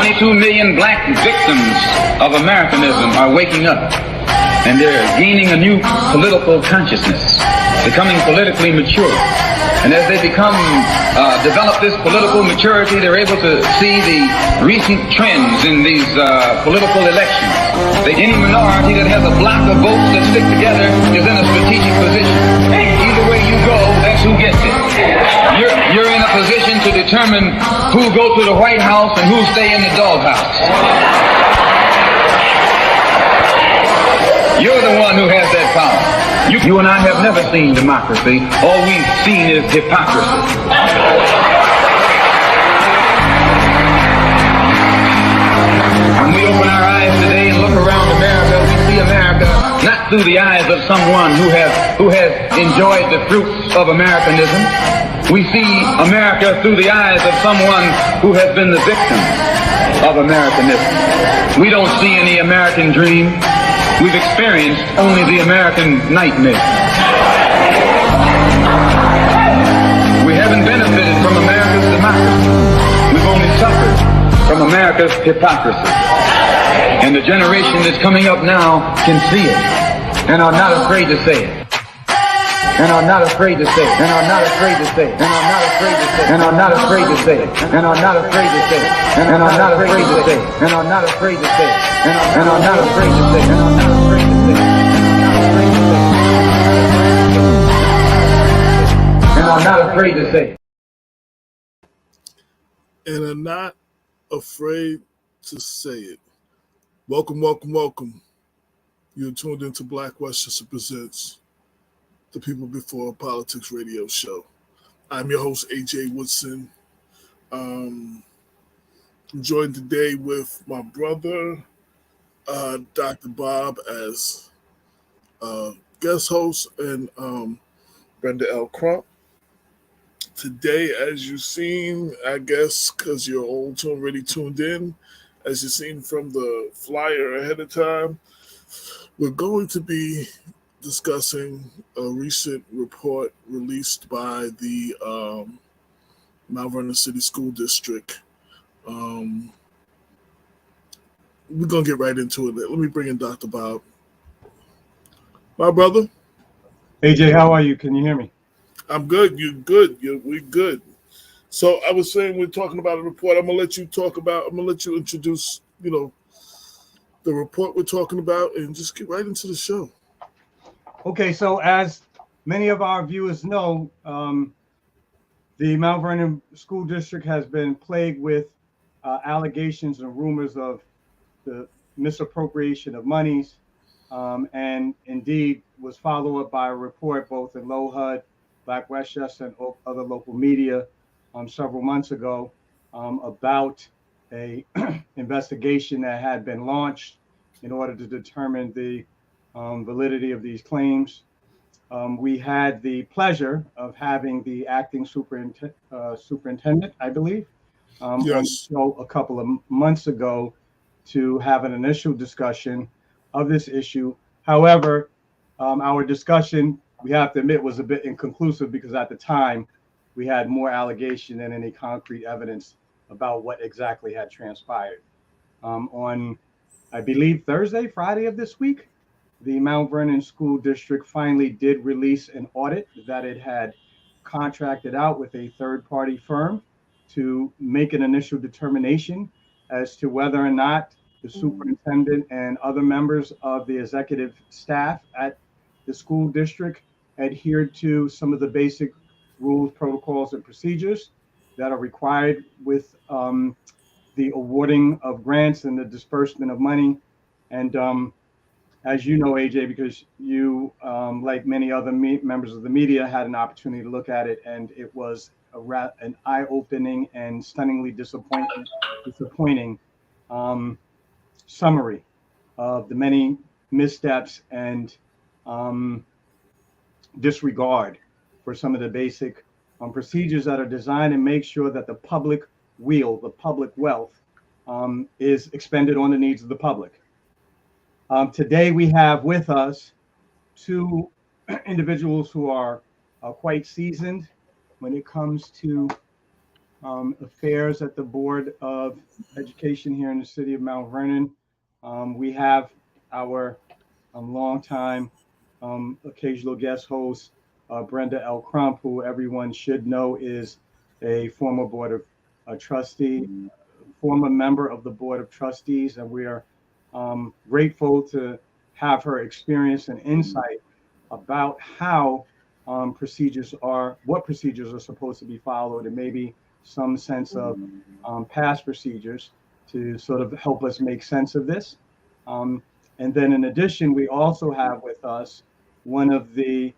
22 million black victims of Americanism are waking up, and they're gaining a new political consciousness, becoming politically mature. And as they develop this political maturity, they're able to see the recent trends in these political elections. Any minority that has a block of votes that stick together is in a strategic position. Either way you go, that's who gets it. You're in a position to determine who go to the White House and who stay in the doghouse. You're the one who has that power. You and I have never seen democracy. All we've seen is hypocrisy. When we open our eyes today and look around America, we see America not through the eyes of someone who has enjoyed the fruits of Americanism. We see America through the eyes of someone who has been the victim of Americanism. We don't see any American dream. We've experienced only the American nightmare. We haven't benefited from America's democracy. We've only suffered from America's hypocrisy. And the generation that's coming up now can see it and are not afraid to say it. And are not afraid to say it. And are not afraid to say it. And are not afraid to say it. And are not afraid to say it. And are not afraid to say it. And are not afraid to say it. And are not afraid to say it. And are not afraid to say it. And are not afraid to say it. And are not afraid to say it. And are not afraid to say it. Welcome, welcome, welcome. You're tuned into Black Westchester Presents, the People Before Politics radio show. I'm your host, AJ Woodson. I'm joined today with my brother, Dr. Bob, as guest host, and Brenda L. Crump. Today, as you've seen, I guess, because you're all already tuned in, as you've seen from the flyer ahead of time, we're going to be discussing a recent report released by the Mount Vernon City School District. We're going to get right into it. Let me bring in Dr. Bob. My brother. AJ, how are you? Can you hear me? I'm good. You're good. We're good. So I was saying we're talking about a report. I'm going to let you introduce, the report we're talking about and just get right into the show. Okay, so as many of our viewers know, the Mount Vernon School District has been plagued with allegations and rumors of the misappropriation of monies, and indeed was followed up by a report both in Low HUD, Black Westchester, and other local media several months ago about a investigation that had been launched in order to determine the validity of these claims. We had the pleasure of having the acting superintendent, I believe, yes, a couple of months ago to have an initial discussion of this issue. However, our discussion, we have to admit, was a bit inconclusive because at the time we had more allegation than any concrete evidence about what exactly had transpired. On, I believe, Friday of this week, the Mount Vernon School District finally did release an audit that it had contracted out with a third-party firm to make an initial determination as to whether or not the superintendent and other members of the executive staff at the school district adhered to some of the basic rules, protocols, and procedures that are required with the awarding of grants and the disbursement of money. And as you know, AJ, because you, like many other members of the media, had an opportunity to look at it, and it was an eye-opening and stunningly disappointing summary of the many missteps and disregard for some of the basic procedures that are designed to make sure that the public weal, the public wealth, is expended on the needs of the public. Today we have with us two individuals who are quite seasoned when it comes to affairs at the Board of Education here in the city of Mount Vernon. We have our longtime occasional guest host, Brenda L. Crump, who everyone should know is a former Board of Trustee, former member of the Board of Trustees, and we are grateful to have her experience and insight about how what procedures are supposed to be followed, and maybe some sense of past procedures to sort of help us make sense of this. And then in addition, we also have with us one of the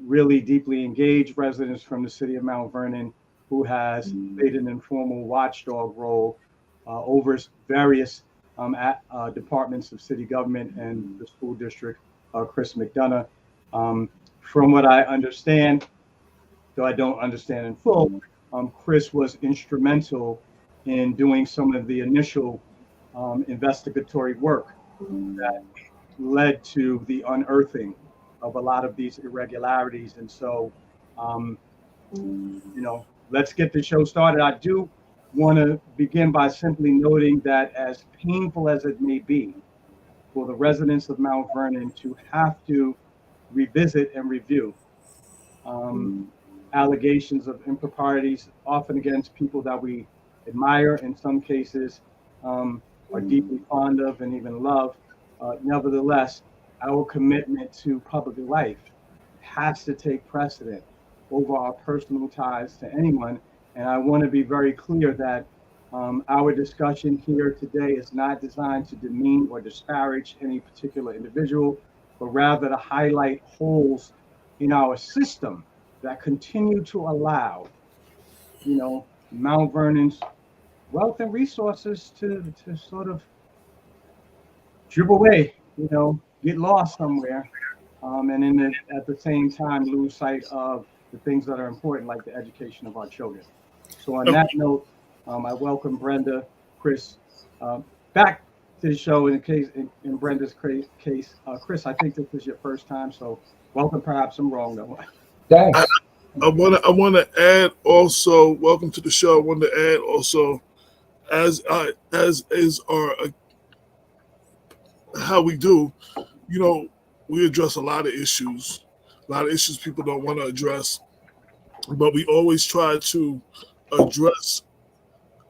really deeply engaged residents from the city of Mount Vernon who has played an informal watchdog role over various departments of city government and the school district, Chris McDonough. From what I understand, though I don't understand in full, Chris was instrumental in doing some of the initial investigatory work that led to the unearthing of a lot of these irregularities. And so, let's get the show started. I do want to begin by simply noting that as painful as it may be for the residents of Mount Vernon to have to revisit and review allegations of improprieties, often against people that we admire, in some cases are deeply fond of and even love. Nevertheless, our commitment to public life has to take precedent over our personal ties to anyone. And I want to be very clear that our discussion here today is not designed to demean or disparage any particular individual, but rather to highlight holes in our system that continue to allow, Mount Vernon's wealth and resources to sort of drip away, get lost somewhere, and at the same time lose sight of the things that are important, like the education of our children. So on that note, I welcome Brenda, Chris, back to the show. In Brenda's case, Chris, I think this is your first time, so welcome. Perhaps I'm wrong though. Thanks. I want to add also, welcome to the show. I want to add also, as is our how we do, we address a lot of issues people don't want to address, but we always try to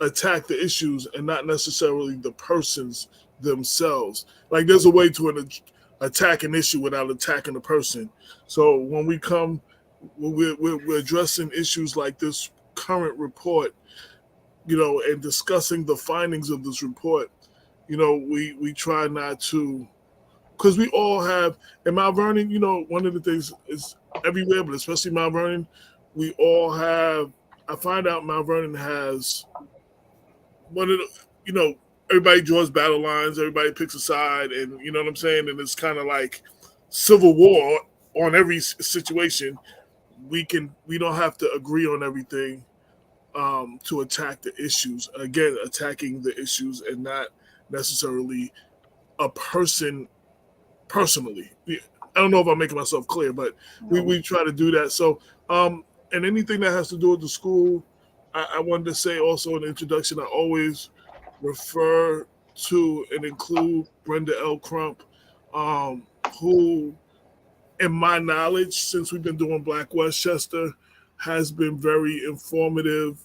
attack the issues and not necessarily the persons themselves. Like there's a way to attack an issue without attacking the person. So when we're addressing issues like this current report, and discussing the findings of this report, we try not to, because we all have, in Mount Vernon, one of the things is everywhere, but especially Mount Vernon, we all have, I find out Mount Vernon has one of the, everybody draws battle lines, everybody picks a side, and you know what I'm saying? And it's kind of like civil war on every situation. We don't have to agree on everything to attack the issues. Again, attacking the issues and not necessarily a person personally. I don't know if I'm making myself clear, but we try to do that. So, and anything that has to do with the school, I wanted to say also in the introduction, I always refer to and include Brenda L. Crump, who, in my knowledge, since we've been doing Black Westchester, has been very informative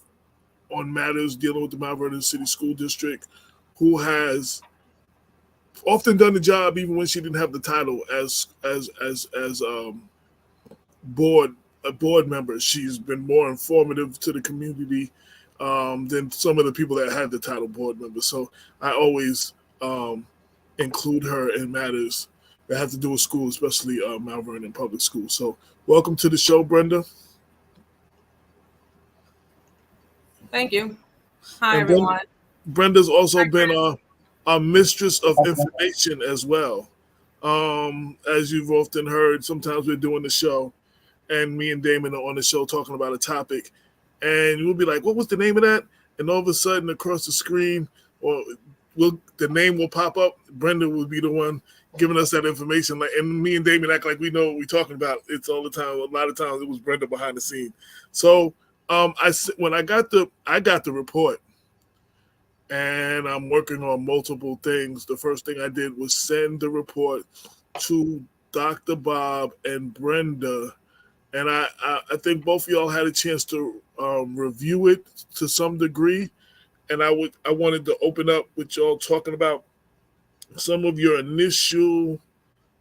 on matters dealing with the Mount Vernon City School District, who has often done the job even when she didn't have the title as a board member. She's been more informative to the community than some of the people that had the title board member. So I always include her in matters that have to do with school, especially Mount Vernon Public Schools. So welcome to the show, Brenda. Thank you. Hi, everyone. Brenda's also been a mistress of information as well. As you've often heard, sometimes we're doing the show and me and Damon are on the show talking about a topic, and we'll be like, what was the name of that? And all of a sudden across the screen, or the name will pop up. Brenda will be the one giving us that information. Like, and me and Damon act like we know what we're talking about. It's all the time. A lot of times it was Brenda behind the scene. So When I got the report, and I'm working on multiple things. The first thing I did was send the report to Dr. Bob and Brenda, and I think both of y'all had a chance to review it to some degree, and I wanted to open up with y'all talking about some of your initial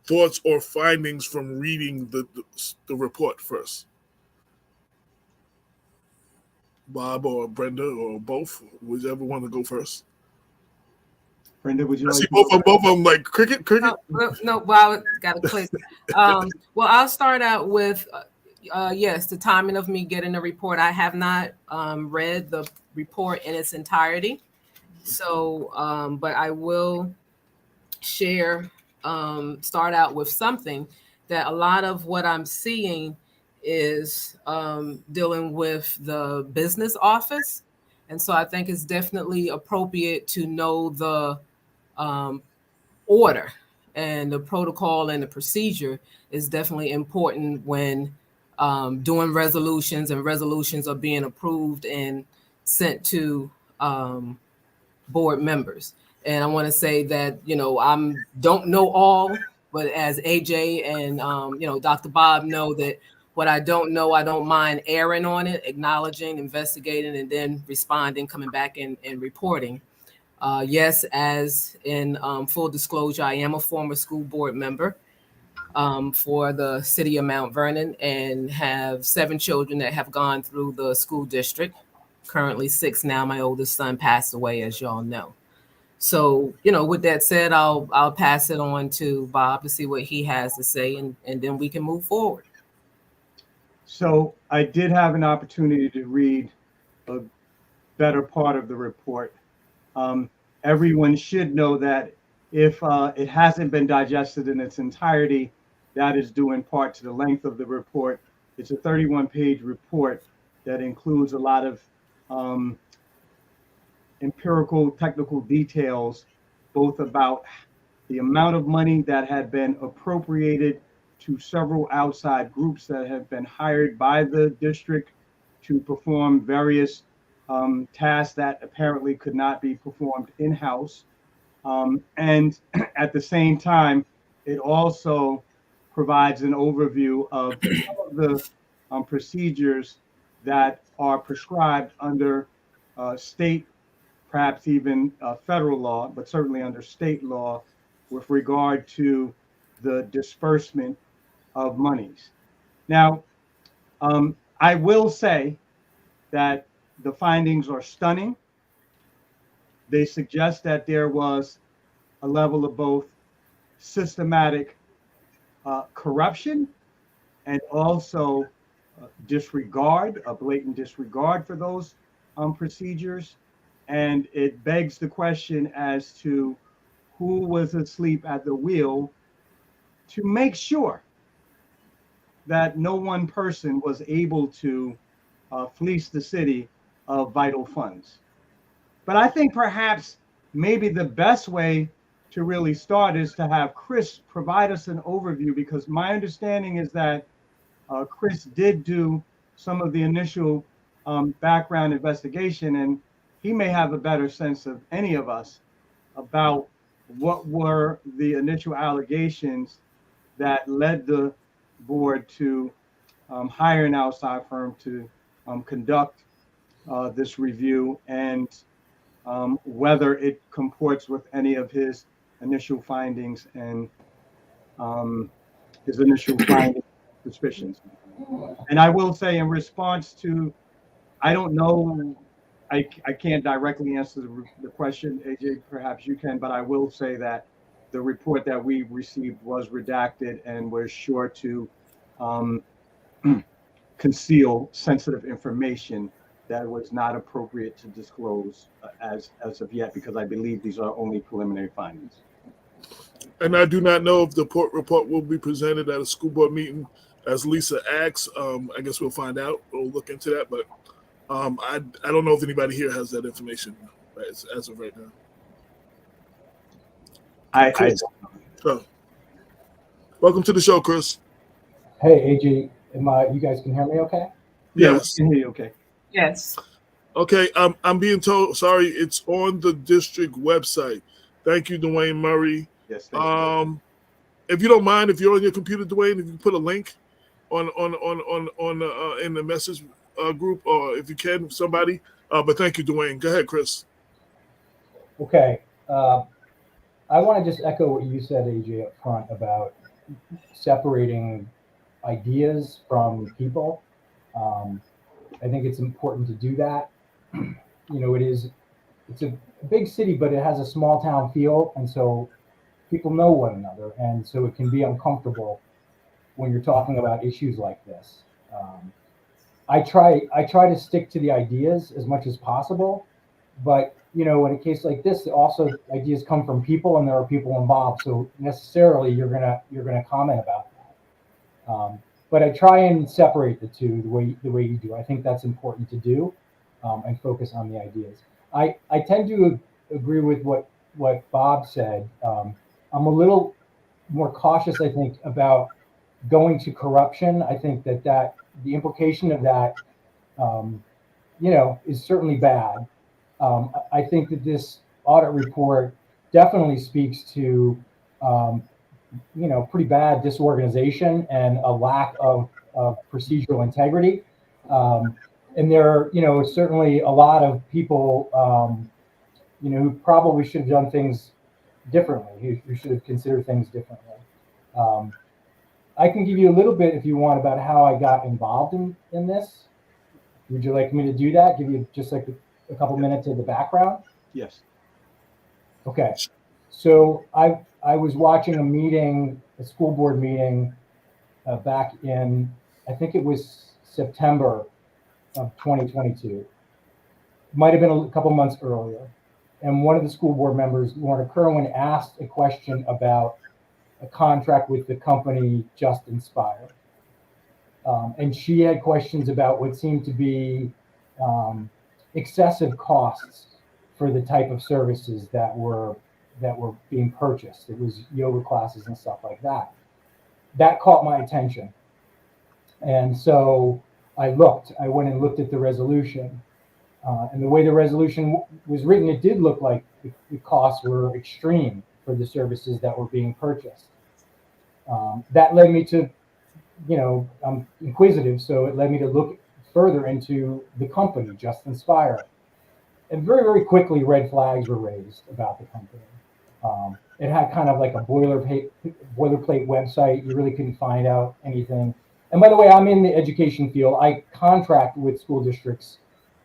thoughts or findings from reading the report first. Bob or Brenda or both, whichever one to go first. Brenda, would you I see like both of them like cricket? No, well, I got to click. Well, I'll start out with, yes, the timing of me getting the report. I have not read the report in its entirety. So, but I will share, start out with something that a lot of what I'm seeing is dealing with the business office. And so I think it's definitely appropriate to know the order and the protocol and the procedure is definitely important when doing resolutions, and resolutions are being approved and sent to board members. And I want to say that, I don't know all, but as AJ and, Dr. Bob know that what I don't know, I don't mind erring on it, acknowledging, investigating, and then responding, coming back and reporting. Yes, as in full disclosure, I am a former school board member for the city of Mount Vernon and have 7 children that have gone through the school district. Currently 6 now. My oldest son passed away, as y'all know. So, with that said, I'll pass it on to Bob to see what he has to say, and then we can move forward. So I did have an opportunity to read a better part of the report. Everyone should know that if it hasn't been digested in its entirety, that is due in part to the length of the report. It's a 31-page report that includes a lot of empirical, technical details, both about the amount of money that had been appropriated to several outside groups that have been hired by the district to perform various tasks that apparently could not be performed in-house. And at the same time, it also provides an overview of some of the procedures that are prescribed under state, perhaps even federal law, but certainly under state law with regard to the disbursement of monies. Now, I will say that the findings are stunning. They suggest that there was a level of both systematic corruption and also disregard, a blatant disregard for those procedures. And it begs the question as to who was asleep at the wheel to make sure that no one person was able to fleece the city of vital funds. But I think perhaps maybe the best way to really start is to have Chris provide us an overview, because my understanding is that Chris did do some of the initial background investigation, and he may have a better sense of any of us about what were the initial allegations that led the board to hire an outside firm to conduct this review, and whether it comports with any of his initial findings and his initial findings, suspicions. And I will say, in response to, I don't know, I can't directly answer the question, AJ, perhaps you can, but I will say that the report that we received was redacted and was sure to conceal sensitive information that was not appropriate to disclose as of yet, because I believe these are only preliminary findings. And I do not know if the report will be presented at a school board meeting, as Lisa asks. I guess we'll find out. We'll look into that, but I don't know if anybody here has that information as of right now. So, welcome to the show, Chris. Hey, AJ, you guys can hear me okay? Yes. Yeah, we can hear you okay. Yes. Okay, I'm being told, sorry, it's on the district website. Thank you, Dwayne Murray. Yes, thank you. If you don't mind, if you're on your computer, Dwayne, if you put a link on in the message group, or if you can, somebody. But thank you, Dwayne. Go ahead, Chris. Okay. I want to just echo what you said, AJ, up front about separating ideas from people. I think it's important to do that. It's a big city, but it has a small town feel, and so people know one another, and so it can be uncomfortable when you're talking about issues like this. I try to stick to the ideas as much as possible, but in a case like this, also ideas come from people, and there are people involved, so necessarily you're gonna comment about that. But I try and separate the two the way you do. I think that's important to do, and focus on the ideas. I tend to agree with what Bob said. I'm a little more cautious, I think, about going to corruption. I think that the implication of that, is certainly bad. I think that this audit report definitely speaks to, pretty bad disorganization and a lack of procedural integrity. And there are, certainly a lot of people, who probably should have done things differently, who should have considered things differently. I can give you a little bit, if you want, about how I got involved in this. Would you like me to do that? Give you just like a couple minutes of the background? Yes. Okay. So I was watching a school board meeting back in, I think it was September of 2022. Might have been a couple months earlier. And one of the school board members, Lorna Kerwin, asked a question about a contract with the company Just Inspire. And she had questions about what seemed to be excessive costs for the type of services that were being purchased. It was yoga classes and stuff like that. That caught my attention. And so I went and looked at the resolution. And the way the resolution was written, it did look like the costs were extreme for the services that were being purchased. That led me to, I'm inquisitive, so it led me to look further into the company, Just Inspire. And very, very quickly, red flags were raised about the company. It had kind of like a boilerplate website. You really couldn't find out anything. And by the way, I'm in the education field. I contract with school districts.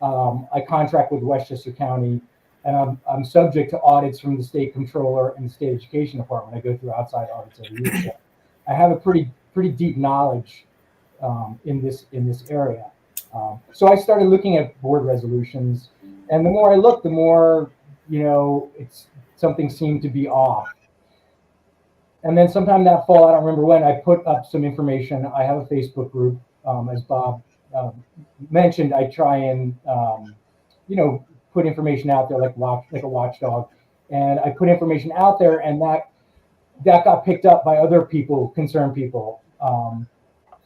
I contract with Westchester County, and I'm subject to audits from the state controller and the state education department. I go through outside audits every year. So I have a pretty deep knowledge in this area. So I started looking at board resolutions, and the more I looked, the more something seemed to be off. And then sometime that fall, I don't remember when, I put up some information. I have a Facebook group, as Bob mentioned. I try and put information out there like a watchdog, and I put information out there, and that got picked up by other people, concerned people. Want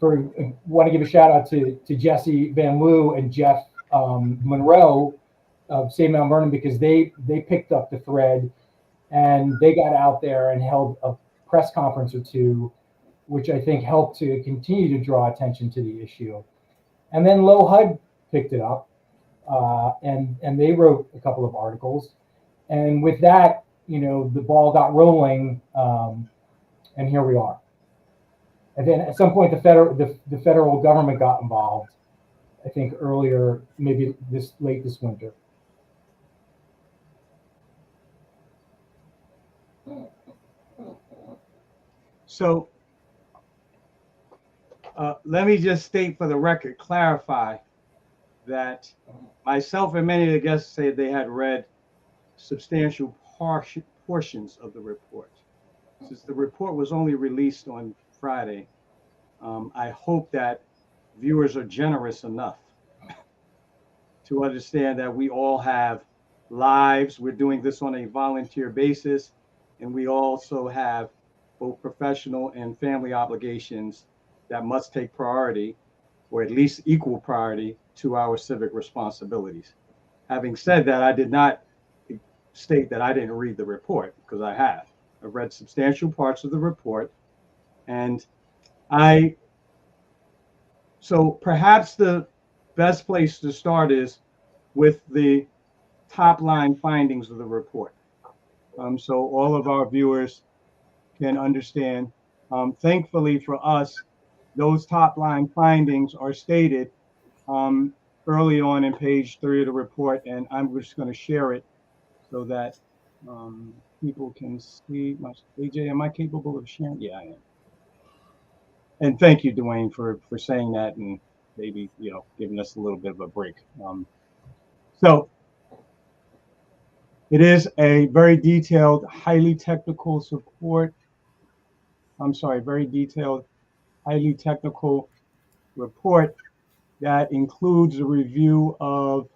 to give a shout out to Jesse Van Loo and Jeff Monroe of Save Mount Vernon, because they picked up the thread, and they got out there and held a press conference or two, which I think helped to continue to draw attention to the issue. And then Low HUD picked it up, and they wrote a couple of articles, and with that, the ball got rolling, and here we are. And then at some point, the federal government got involved. I think earlier, maybe late this winter. So let me just state for the record, clarify that myself and many of the guests said they had read substantial portions of the report. Since the report was only released on Friday, I hope that viewers are generous enough to understand that we all have lives. We're doing this on a volunteer basis, and we also have both professional and family obligations that must take priority. or at least equal priority to our civic responsibilities. Having said that, I did not state that I didn't read the report, because I have. I've read substantial parts of the report, and so perhaps the best place to start is with the top line findings of the report. So all of our viewers can understand. Thankfully for us, those top line findings are stated early on in page 3 of the report, and I'm just going to share it so that people can see. AJ, am I capable of sharing? Yeah, I am. And thank you, Dwayne, for saying that, and maybe, giving us a little bit of a break. So it is a very detailed, highly technical highly technical report that includes a review of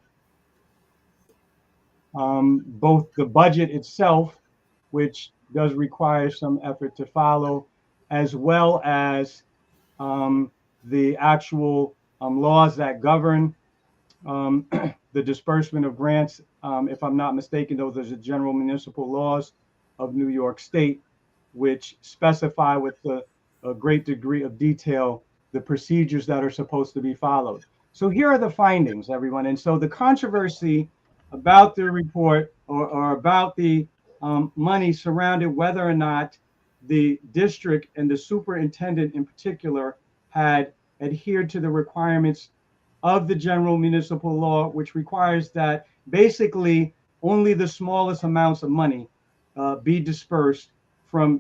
both the budget itself, which does require some effort to follow, as well as the actual laws that govern the disbursement of grants. If I'm not mistaken, those are the general municipal laws of New York State, which specify with a great degree of detail the procedures that are supposed to be followed. So here are the findings, everyone. And so the controversy about the report or about the money surrounded whether or not the district and the superintendent in particular had adhered to the requirements of the general municipal law, which requires that basically only the smallest amounts of money be dispersed from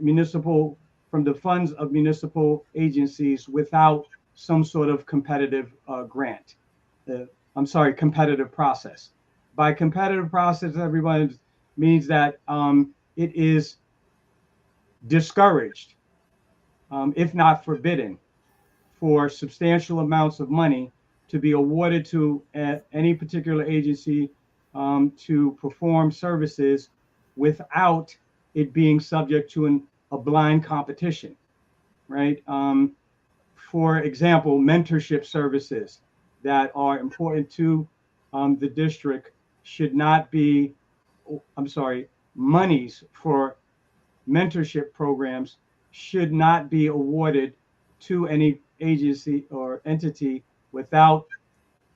the funds of municipal agencies without some sort of competitive competitive process. By competitive process, everyone means that it is discouraged, if not forbidden, for substantial amounts of money to be awarded to any particular agency to perform services without it being subject to a blind competition, right? For example, mentorship services that are important to the district should not be, monies for mentorship programs should not be awarded to any agency or entity without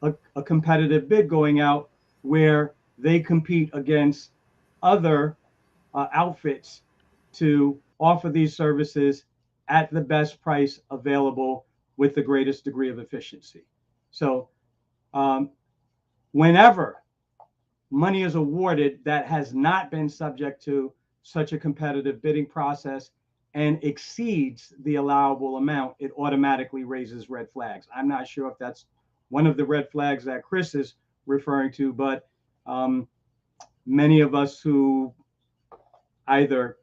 a competitive bid going out where they compete against other outfits to offer these services at the best price available with the greatest degree of efficiency. So whenever money is awarded that has not been subject to such a competitive bidding process and exceeds the allowable amount, it automatically raises red flags. I'm not sure if that's one of the red flags that Chris is referring to, but many of us who either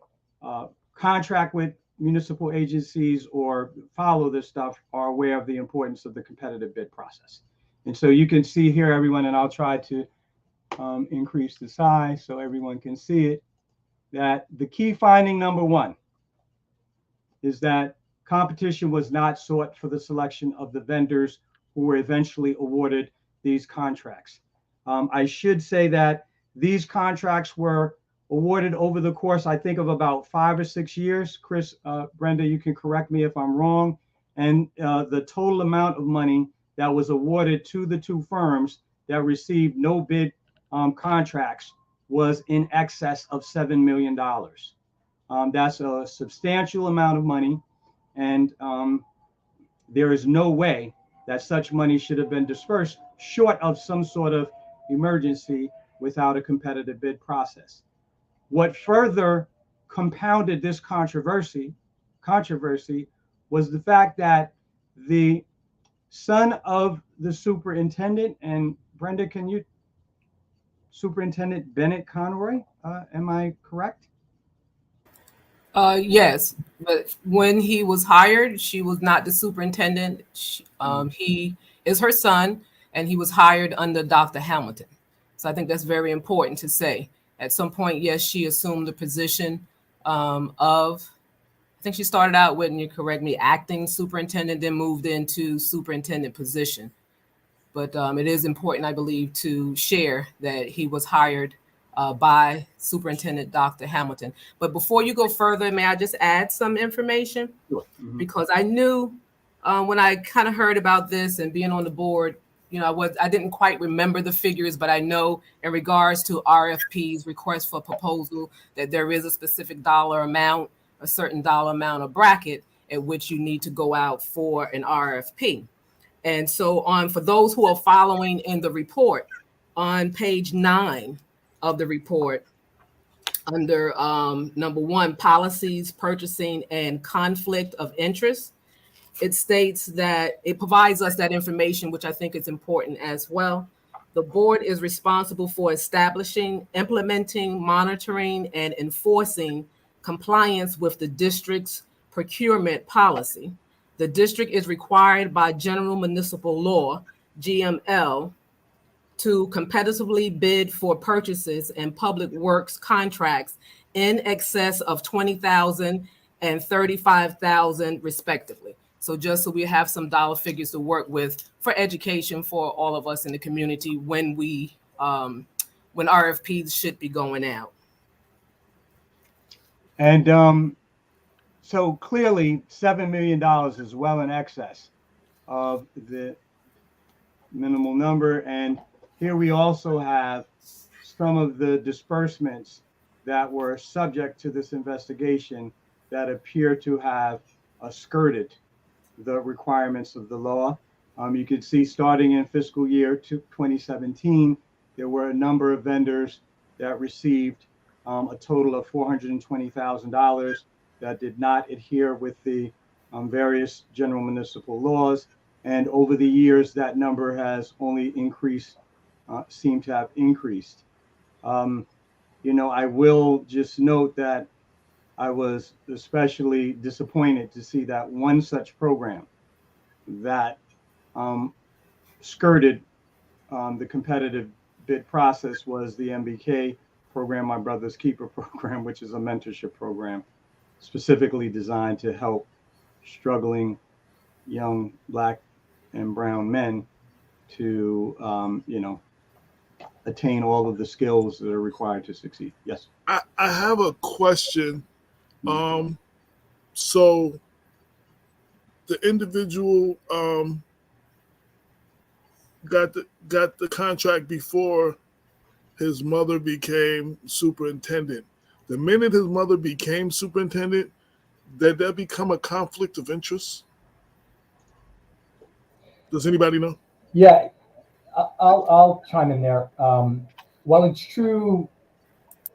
contract with municipal agencies or follow this stuff are aware of the importance of the competitive bid process. And so you can see here, everyone, and I'll try to increase the size so everyone can see it, that the key finding number 1 is that competition was not sought for the selection of the vendors who were eventually awarded these contracts. I should say that these contracts were awarded over the course, I think, of about 5 or 6 years. Chris, Brenda, you can correct me if I'm wrong. And the total amount of money that was awarded to the 2 firms that received no bid contracts was in excess of $7 million. That's a substantial amount of money, and there is no way that such money should have been dispersed short of some sort of emergency without a competitive bid process. What further compounded this controversy was the fact that the son of the superintendent, and Brenda, Superintendent Bennett Conroy, am I correct? Yes, but when he was hired, she was not the superintendent. He is her son, and he was hired under Dr. Hamilton. So I think that's very important to say. At some point, yes, she assumed the position of, I think she started out with, and you correct me, acting superintendent, then moved into superintendent position. But it is important, I believe, to share that he was hired by Superintendent Dr. Hamilton. But before you go further, may I just add some information? Sure. Mm-hmm. Because I knew when I kind of heard about this and being on the board, you know, I didn't quite remember the figures, but I know in regards to RFPs, requests for proposal, that there is a specific dollar amount, a certain dollar amount of bracket at which you need to go out for an RFP. And so for those who are following in the report, on page 9 of the report, under number 1, policies, purchasing, and conflict of interest, it states that it provides us that information, which I think is important as well. The board is responsible for establishing, implementing, monitoring, and enforcing compliance with the district's procurement policy. The district is required by General Municipal Law, GML, to competitively bid for purchases and public works contracts in excess of $20,000 and $35,000 respectively. So just so we have some dollar figures to work with for education for all of us in the community when when RFPs should be going out. And so clearly $7 million is well in excess of the minimal number. And here we also have some of the disbursements that were subject to this investigation that appear to have skirted the requirements of the law. You could see starting in fiscal year 2017, there were a number of vendors that received a total of $420,000 that did not adhere with the various general municipal laws. And over the years, that number has only increased, seemed to have increased. You know, I will just note that I was especially disappointed to see that one such program that skirted the competitive bid process was the MBK program, My Brother's Keeper program, which is a mentorship program specifically designed to help struggling young Black and brown men to, you know, attain all of the skills that are required to succeed. Yes. I have a question. So the individual got the contract before his mother became superintendent. The minute his mother became superintendent, did that become a conflict of interest? Does anybody know? Yeah, I'll chime in there. While it's true,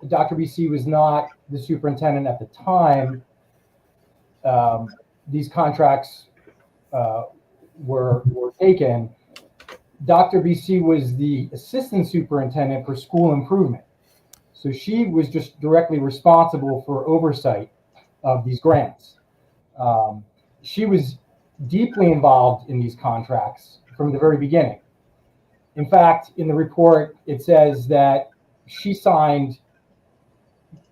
Dr. BC was not the superintendent at the time, these contracts were taken. Dr. BC was the assistant superintendent for school improvement. So she was just directly responsible for oversight of these grants. She was deeply involved in these contracts from the very beginning. In fact, in the report, it says that she signed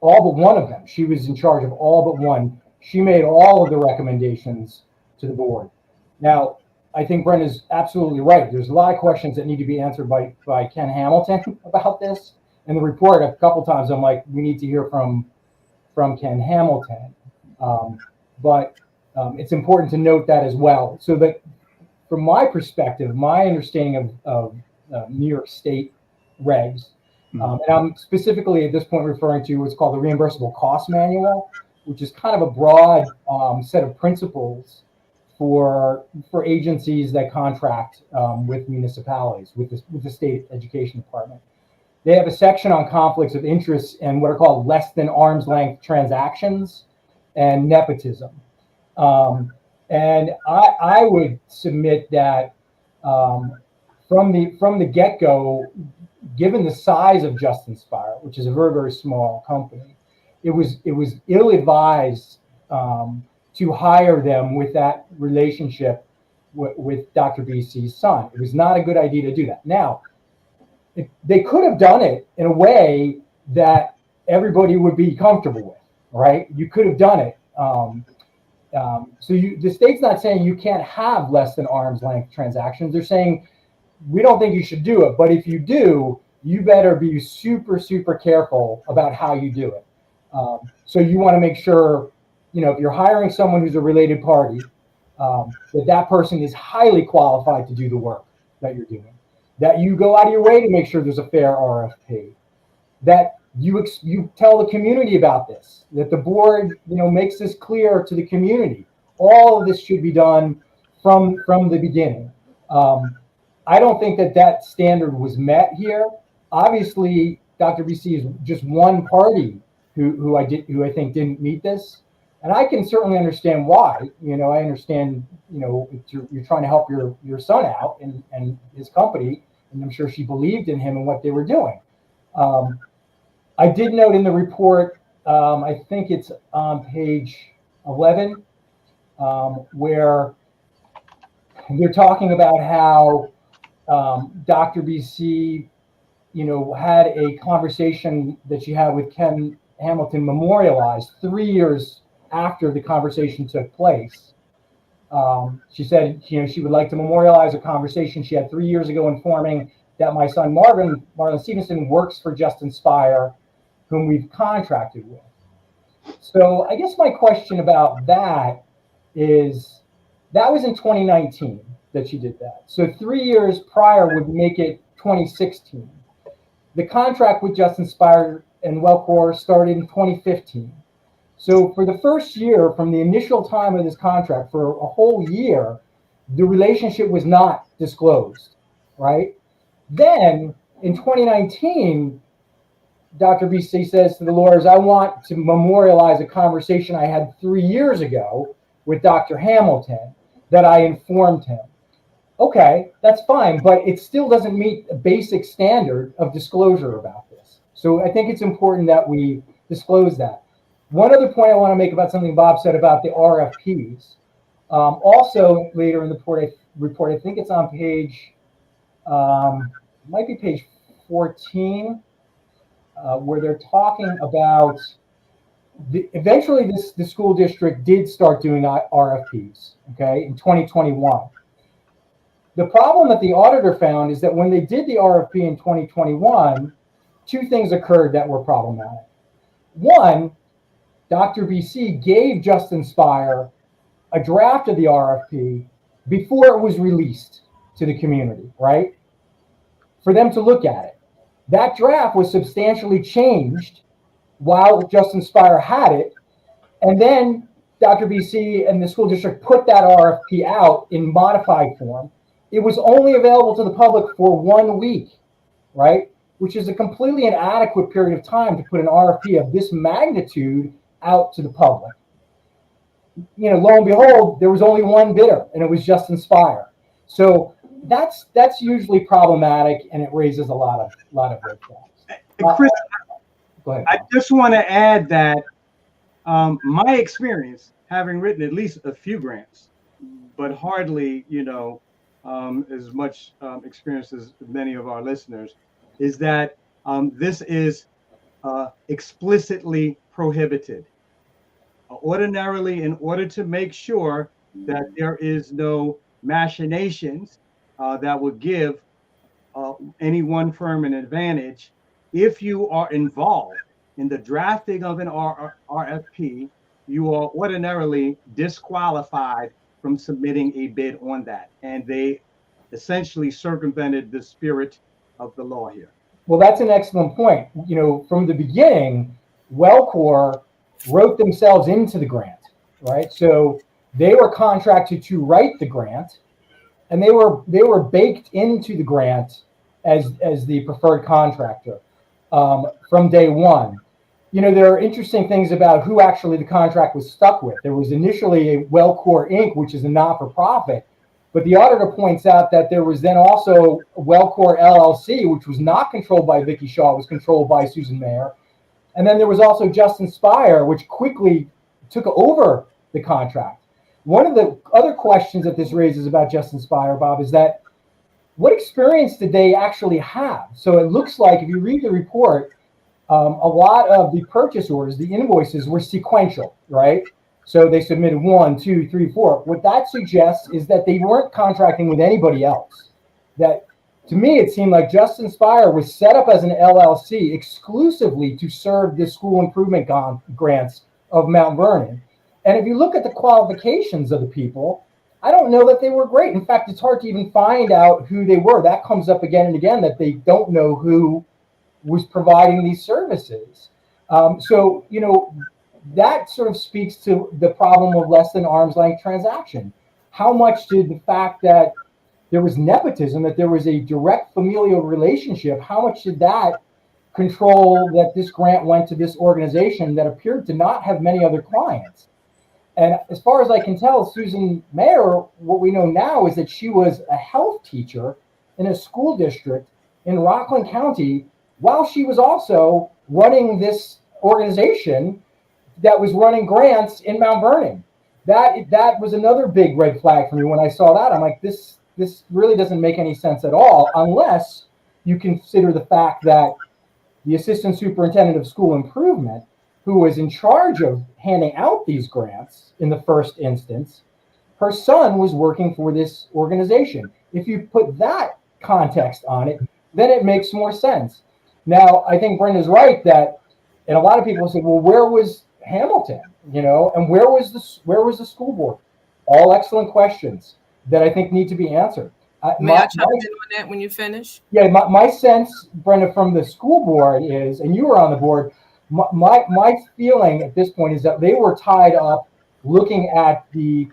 all but one of them. She was in charge of all but one. She made all of the recommendations to the board. Now, I think Brenda's absolutely right. There's a lot of questions that need to be answered by Ken Hamilton about this. In the report, a couple times, I'm like, we need to hear from Ken Hamilton. But it's important to note that as well. So that from my perspective, my understanding of New York State regs, and I'm specifically at this point referring to what's called the Reimbursable Cost Manual, which is kind of a broad set of principles for agencies that contract with municipalities, with the state education department. They have a section on conflicts of interest and what are called less than arm's length transactions and nepotism. And I would submit that from the get-go, given the size of Just Inspire, which is a very, very small company, it was ill-advised to hire them with that relationship with Dr. BC's son. It was not a good idea to do that. Now, they could have done it in a way that everybody would be comfortable with, right? You could have done it The state's not saying you can't have less than arm's length transactions. They're saying we don't think you should do it, but if you do, you better be super, super careful about how you do it. So you want to make sure, if you're hiring someone who's a related party, that person is highly qualified to do the work that you're doing, that you go out of your way to make sure there's a fair RFP, that you tell the community about this, that the board, makes this clear to the community. All of this should be done from the beginning. I don't think that standard was met here. Obviously, Dr. BC is just one party who I think didn't meet this, and I can certainly understand why. I understand. You're trying to help your son out and his company, and I'm sure she believed in him and what they were doing. I did note in the report, I think it's on page 11, where they're talking about how Dr. BC, had a conversation that she had with Ken Hamilton memorialized 3 years after the conversation took place. She said, she would like to memorialize a conversation she had 3 years ago informing that my son Marlon Stevenson works for Justin Spire, whom we've contracted with. So I guess my question about that is, that was in 2019 that she did that. So 3 years prior would make it 2016. The contract with Justin Spire and Wellcore started in 2015. So for the first year, from the initial time of this contract, for a whole year, the relationship was not disclosed, right? Then in 2019, Dr. BC says to the lawyers, I want to memorialize a conversation I had 3 years ago with Dr. Hamilton that I informed him. Okay, that's fine, but it still doesn't meet a basic standard of disclosure about this. So I think it's important that we disclose that. One other point I want to make about something Bob said about the RFPs. Also later in the report, I think it's on page, might be page 14, where they're talking about eventually the school district did start doing RFPs, okay, in 2021. The problem that the auditor found is that when they did the RFP in 2021, two things occurred that were problematic. One, Dr. BC gave Justin Spire a draft of the RFP before it was released to the community, right? For them to look at it. That draft was substantially changed while Justin Spire had it, and then Dr. BC and the school district put that RFP out in modified form. It was only available to the public for 1 week, right? Which is a completely inadequate period of time to put an RFP of this magnitude out to the public. Lo and behold, there was only one bidder, and it was Justin Spire. So that's usually problematic, and it raises a lot of red flags. Chris, go ahead. I just want to add that my experience, having written at least a few grants, but hardly, as much experience as many of our listeners, is that this is explicitly prohibited. Ordinarily, in order to make sure that there is no machinations that would give any one firm an advantage, if you are involved in the drafting of an RFP, you are ordinarily disqualified from submitting a bid on that. And they essentially circumvented the spirit of the law here. Well, that's an excellent point. From the beginning, Wellcore wrote themselves into the grant, right? So they were contracted to write the grant, and they were baked into the grant as the preferred contractor from day one. There are interesting things about who actually the contract was stuck with. There was initially a Wellcore Inc., which is a not-for-profit, but the auditor points out that there was then also Wellcore LLC, which was not controlled by Vicky Shaw, it was controlled by Susan Mayer. And then there was also Justin Spire, which quickly took over the contract. One of the other questions that this raises about Justin Spire, Bob, is that what experience did they actually have? So it looks like, if you read the report, a lot of the purchase orders, the invoices, were sequential, right? So they submitted 1, 2, 3, 4. What that suggests is that they weren't contracting with anybody else. That, to me, it seemed like Just Inspire was set up as an LLC exclusively to serve the school improvement grants of Mount Vernon. And if you look at the qualifications of the people, I don't know that they were great. In fact, it's hard to even find out who they were. That comes up again and again, that they don't know who was providing these services. So, that sort of speaks to the problem of less than arm's length transaction. How much did the fact that there was nepotism, that there was a direct familial relationship, how much did that control that this grant went to this organization that appeared to not have many other clients? And as far as I can tell, Susan Mayer, what we know now is that she was a health teacher in a school district in Rockland County while she was also running this organization that was running grants in Mount Vernon. That was another big red flag for me when I saw that. I'm like, this really doesn't make any sense at all, unless you consider the fact that the assistant superintendent of school improvement, who was in charge of handing out these grants in the first instance, her son was working for this organization. If you put that context on it, then it makes more sense. Now, I think Brenda's right that, and a lot of people say, well, where was Hamilton, and where was the school board? All excellent questions that I think need to be answered. May I chime in on that when you finish? Yeah, my sense, Brenda, from the school board is, and you were on the board, my feeling at this point is that they were tied up looking at the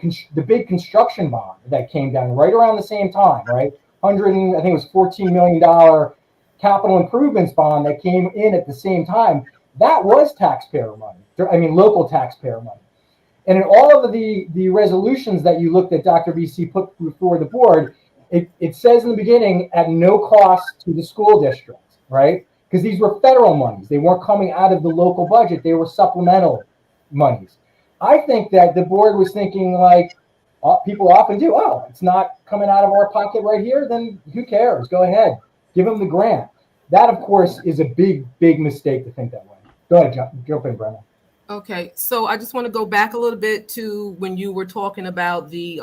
big construction bond that came down right around the same time, right? I think it was $14 million capital improvements bond that came in at the same time. That was taxpayer money. I mean, local taxpayer money. And in all of the resolutions that you looked at, Dr. BC put before the board, it says in the beginning, at no cost to the school district, right? Because these were federal monies. They weren't coming out of the local budget. They were supplemental monies. I think that the board was thinking, like people often do, oh, it's not coming out of our pocket right here, then who cares? Go ahead. Give them the grant. That, of course, is a big, big mistake to think that way. Go ahead, jump in, Brenna. Okay, so I just want to go back a little bit to when you were talking about the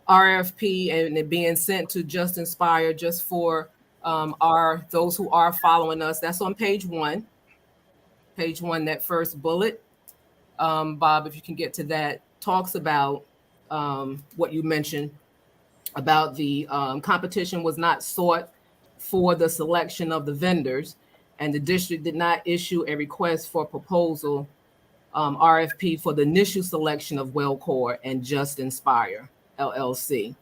RFP and it being sent to Just Inspire, just for those who are following us. That's on page 1. Page 1, that first bullet. Bob, if you can get to that, talks about what you mentioned about the competition was not sought for the selection of the vendors, and the district did not issue a request for proposal RFP for the initial selection of WellCore and Just Inspire LLC.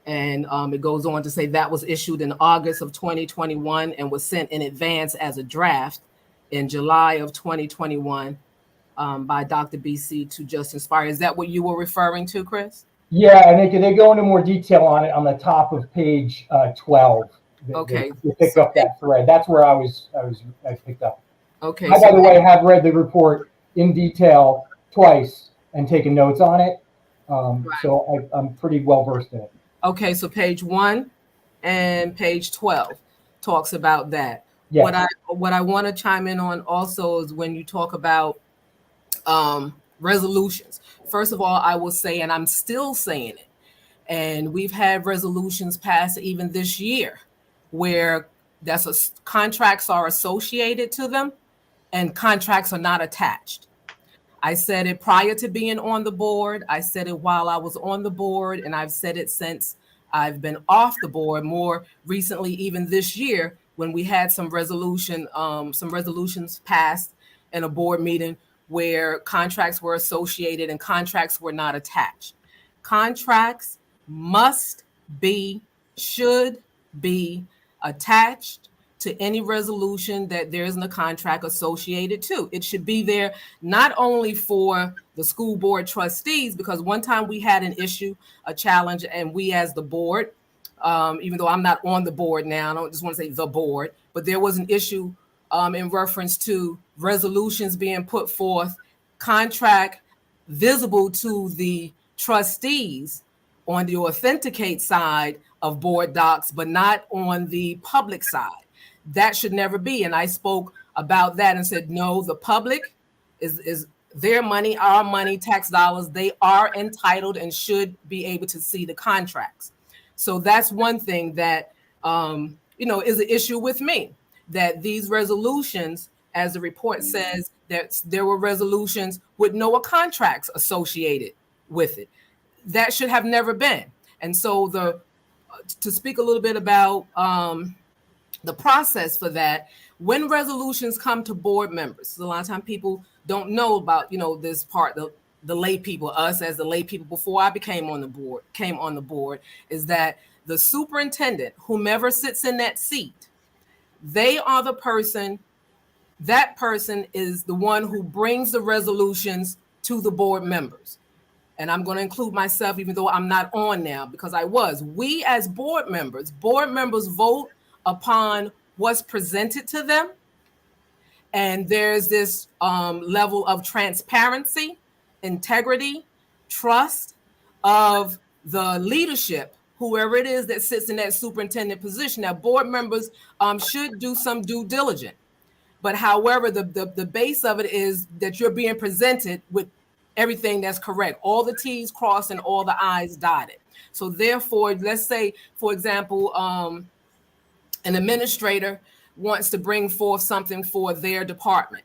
And it goes on to say that was issued in August of 2021 and was sent in advance as a draft in July of 2021 by Dr. BC to Just Inspire. Is that what you were referring to, Chris? Yeah, and they go into more detail on it on the top of page 12. Okay. They pick up that thread. That's where I picked up. Okay. I, by the way, have read the report in detail twice and taken notes on it. Right. So I'm pretty well versed in it. Okay, so page 1 and page 12 talks about that. Yes. What I want to chime in on also is when you talk about resolutions. First of all, I will say, and I'm still saying it, and we've had resolutions passed even this year where contracts are associated to them and contracts are not attached. I said it prior to being on the board. I said it while I was on the board, and I've said it since I've been off the board, more recently, even this year, when we had some resolutions passed in a board meeting where contracts were associated and contracts were not attached. Contracts should be attached to any resolution that there isn't a contract associated to. It should be there not only for the school board trustees, because one time we had an issue, a challenge, and we as the board, even though I'm not on the board now, I don't just want to say the board, but there was an issue in reference to resolutions being put forth, contract visible to the trustees on the authenticate side of board docs, but not on the public side. That should never be. And I spoke about that and said, no, the public is their money, our money, tax dollars, they are entitled and should be able to see the contracts. So that's one thing that, is an issue with me, that these resolutions, as the report says, that there were resolutions with no contracts associated with it. That should have never been. And so to speak a little bit about the process for that, when resolutions come to board members, a lot of times people don't know about, this part, the lay people, us as the lay people before I came on the board, is that the superintendent, whomever sits in that seat, they are the person, that person is the one who brings the resolutions to the board members. And I'm going to include myself, even though I'm not on now, because I was. We as board members vote upon what's presented to them. And there's this level of transparency, integrity, trust of the leadership, whoever it is that sits in that superintendent position. Now, board members should do some due diligence. But however, the base of it is that you're being presented with everything that's correct, all the T's crossed and all the I's dotted. So therefore, let's say, for example, an administrator wants to bring forth something for their department.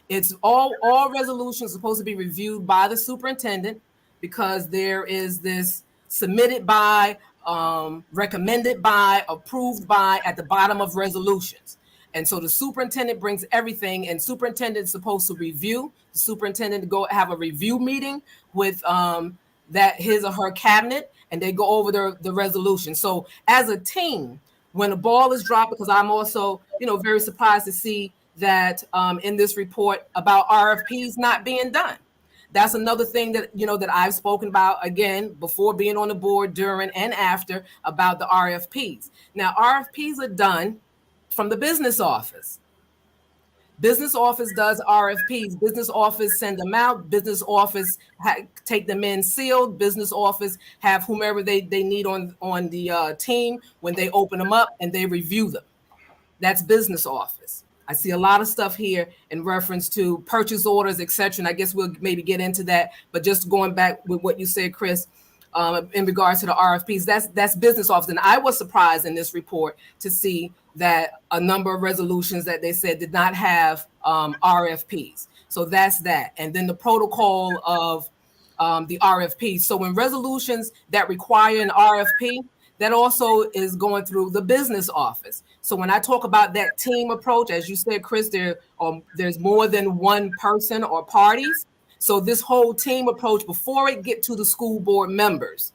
It's all resolutions supposed to be reviewed by the superintendent, because there is this submitted by, recommended by, approved by at the bottom of resolutions. And so the superintendent brings everything, and superintendent is supposed to review. The superintendent to go have a review meeting with that his or her cabinet, and they go over the resolution. So as a team, when a ball is dropped, because I'm also, very surprised to see that in this report about RFPs not being done. That's another thing that, that I've spoken about, again, before being on the board, during and after, about the RFPs. Now, RFPs are done from the business office. Business office does RFPs. Business office send them out. Business office take them in sealed. Business office have whomever they need on the team when they open them up, and they review them. That's business office. I see a lot of stuff here in reference to purchase orders, etc. And I guess we'll maybe get into that. But just going back with what you said, Chris, in regards to the RFPs, that's business office. And I was surprised in this report to see that a number of resolutions that they said did not have RFPs. So that's that. And then the protocol of the RFP. So when resolutions that require an RFP, that also is going through the business office. So when I talk about that team approach, as you said, Chris, there's more than one person or parties. So this whole team approach, before it get to the school board members,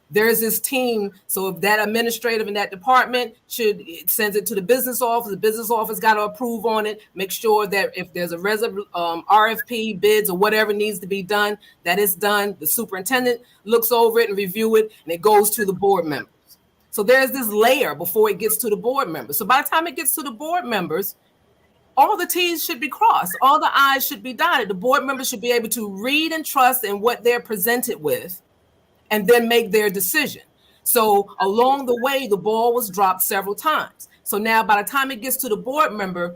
there's this team. So if that administrative in that department it sends it to the business office got to approve on it, make sure that if there's a RFP, bids, or whatever needs to be done, that it's done. The superintendent looks over it and review it, and it goes to the board members. So there's this layer before it gets to the board members. So by the time it gets to the board members, all the T's should be crossed, all the I's should be dotted. The board members should be able to read and trust in what they're presented with, and then make their decision. So along the way, the ball was dropped several times. So now by the time it gets to the board member,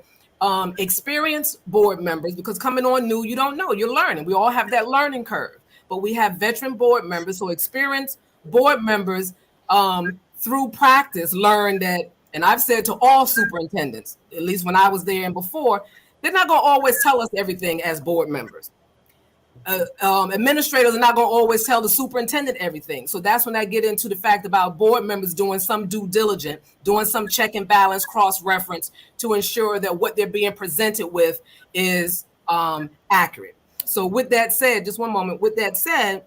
experienced board members, because coming on new, you don't know, you're learning. We all have that learning curve, but we have veteran board members. So experienced board members through practice learn that, and I've said to all superintendents, at least when I was there and before, they're not going to always tell us everything as board members. Administrators are not going to always tell the superintendent everything. So that's when I get into the fact about board members doing some due diligence, doing some check and balance, cross-reference to ensure that what they're being presented with is accurate. So with that said, just one moment, with that said,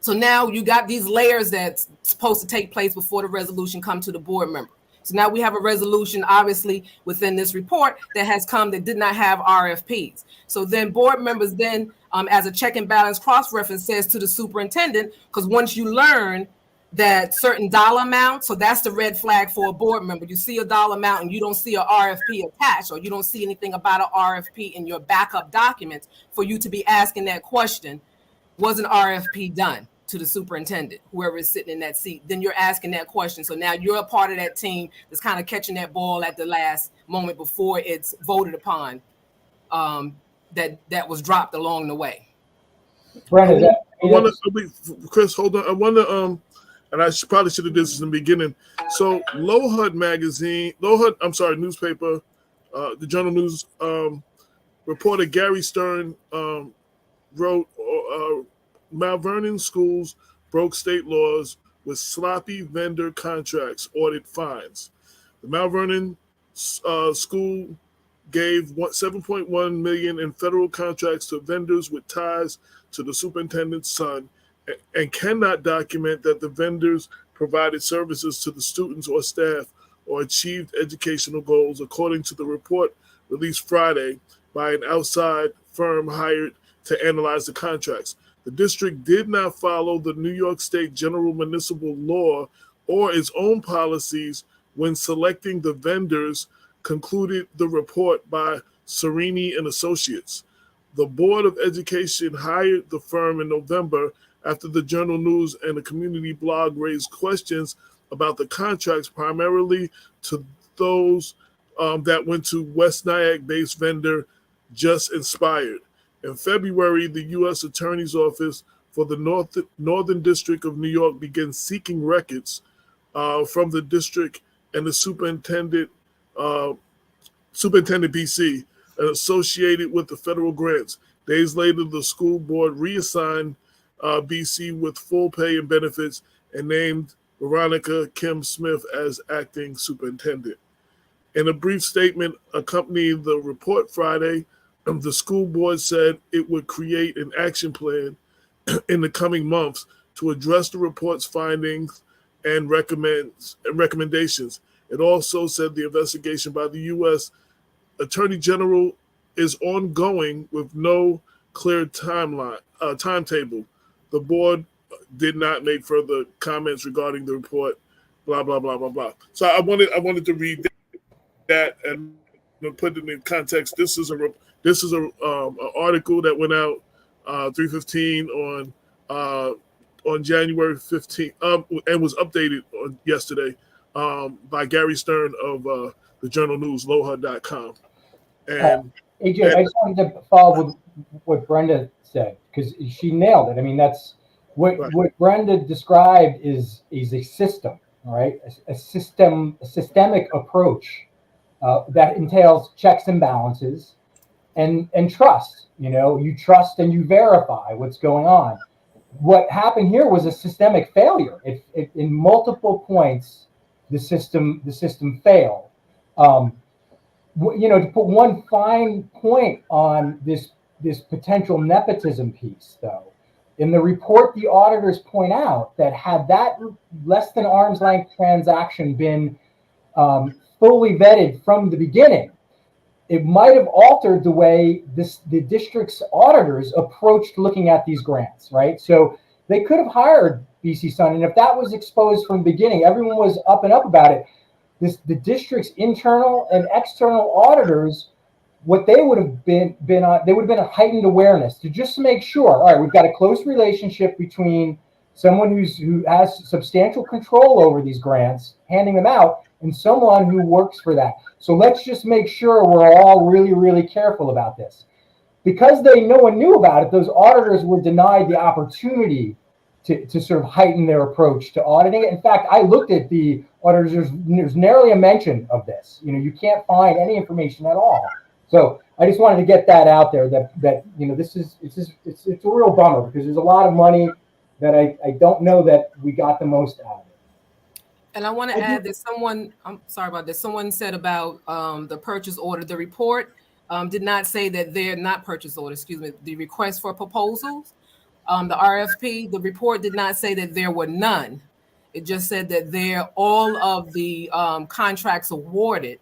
so now you got these layers that's supposed to take place before the resolution come to the board member. So now we have a resolution, obviously, within this report that has come that did not have RFPs. So then board members then, as a check and balance cross-reference, says to the superintendent, because once you learn that certain dollar amount, so that's the red flag for a board member. You see a dollar amount and you don't see a RFP attached, or you don't see anything about an RFP in your backup documents for you to be asking that question, was an RFP done to the superintendent, whoever is sitting in that seat? Then you're asking that question. So now you're a part of that team that's kind of catching that ball at the last moment before it's voted upon that was dropped along the way. Brenda, Chris, hold on. I wonder, and I probably should have did this in the beginning. So, newspaper, the Journal News, reporter Gary Stern wrote, Mount Vernon schools broke state laws with sloppy vendor contracts, audit fines. The Mount Vernon school gave $7.1 million in federal contracts to vendors with ties to the superintendent's son, and cannot document that the vendors provided services to the students or staff or achieved educational goals, according to the report released Friday by an outside firm hired to analyze the contracts. The district did not follow the New York State General Municipal Law or its own policies when selecting the vendors, concluded the report by Cerini and Associates. The Board of Education hired the firm in November after the Journal News and the community blog raised questions about the contracts, primarily to those that went to West Nyack-based vendor Just Inspired. In February, the U.S. Attorney's Office for the Northern District of New York began seeking records from the district and the Superintendent BC associated with the federal grants. Days later, the school board reassigned BC with full pay and benefits and named Veronica Kim Smith as acting superintendent. In a brief statement accompanying the report Friday, the school board said it would create an action plan in the coming months to address the report's findings and recommendations. It also said the investigation by the U.S. Attorney General is ongoing with no clear timetable. The board did not make further comments regarding the report. Blah blah blah blah blah. So I wanted to read that and put it in context. This is an article that went out 3:15 on January 15th and was updated yesterday by Gary Stern of the Journal News, LoHud.com. And AJ, I just wanted to follow with what Brenda said, because she nailed it. I mean, that's what Brenda described is a system, right? A systemic approach that entails checks and balances and trust. You know, you trust and you verify what's going on. What happened here was a systemic failure. It in multiple points, the system failed. To put one fine point on this potential nepotism piece, though, in the report, the auditors point out that had that less than arm's length transaction been fully vetted from the beginning, it might have altered the way the district's auditors approached looking at these grants, right? So they could have hired BC Sun, and if that was exposed from the beginning, everyone was up and up about it. The district's internal and external auditors, what they would have been a heightened awareness to just make sure, all right, we've got a close relationship between someone who has substantial control over these grants, handing them out, and someone who works for that. So let's just make sure we're all really, really careful about this. Because no one knew about it, those auditors were denied the opportunity to sort of heighten their approach to auditing it. In fact, I looked at the auditors, there's nary a mention of this. You can't find any information at all. So I just wanted to get that out there that it's a real bummer, because there's a lot of money that I don't know that we got the most out of it. And I want to add that someone said about the purchase order. The report did not say that they're not purchase orders, the request for proposals. The RFP, the report did not say that there were none. It just said that all of the contracts awarded,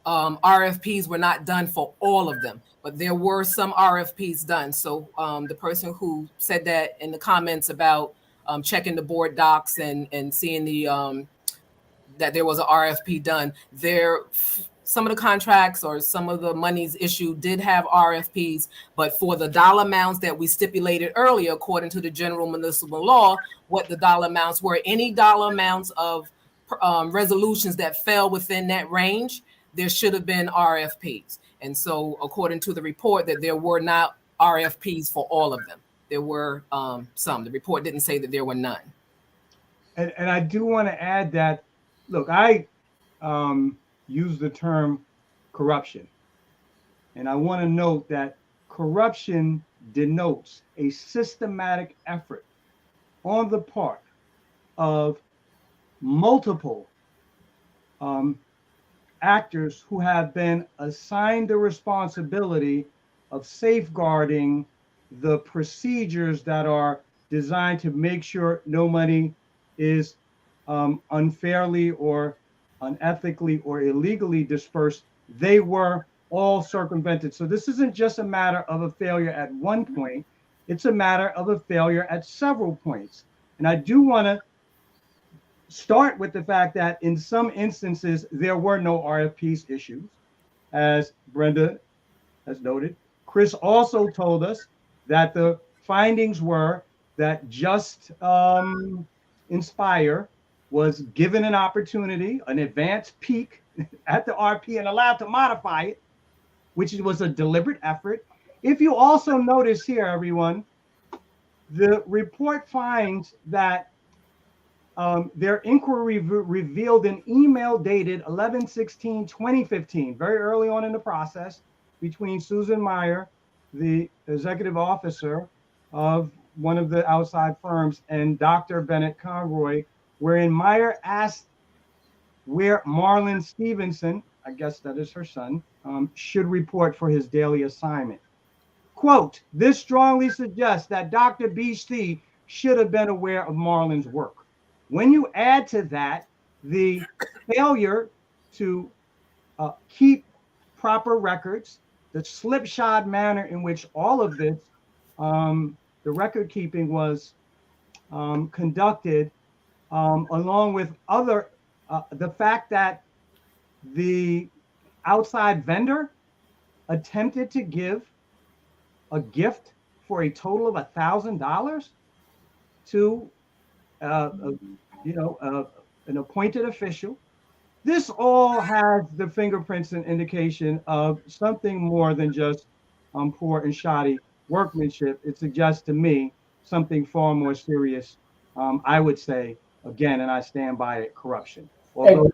RFPs were not done for all of them, but there were some RFPs done. So the person who said that in the comments about checking the board docs and seeing that there was an RFP done, some of the contracts or some of the monies issued did have RFPs, but for the dollar amounts that we stipulated earlier, according to the general municipal law, what the dollar amounts were, any dollar amounts of resolutions that fell within that range, there should have been RFPs. And so according to the report, that there were not RFPs for all of them. There were some. The report didn't say that there were none. And I do want to add that, look, I use the term corruption. And I want to note that corruption denotes a systematic effort on the part of multiple actors who have been assigned the responsibility of safeguarding the procedures that are designed to make sure no money is unfairly or unethically or illegally dispersed. They were all circumvented. So this isn't just a matter of a failure at one point, it's a matter of a failure at several points. And I do want to start with the fact that in some instances, there were no RFPs issued, as Brenda has noted. Chris also told us that the findings were that Just Inspire was given an opportunity, an advanced peek at the RP and allowed to modify it, which was a deliberate effort. If you also notice here, everyone, the report finds that their inquiry revealed an email dated 11/16/2015, very early on in the process, between Susan Meyer, the executive officer of one of the outside firms, and Dr. Bennett Conroy, wherein Meyer asked where Marlon Stevenson, I guess that is her son, should report for his daily assignment. Quote, this strongly suggests that Dr. BC should have been aware of Marlon's work. When you add to that the failure to keep proper records, the slipshod manner in which all of this, the record keeping was conducted, along with other, the fact that the outside vendor attempted to give a gift for a total of $1,000 to an appointed official. This all has the fingerprints and indication of something more than just poor and shoddy workmanship. It suggests to me something far more serious. I would say, again, and I stand by it, corruption. Although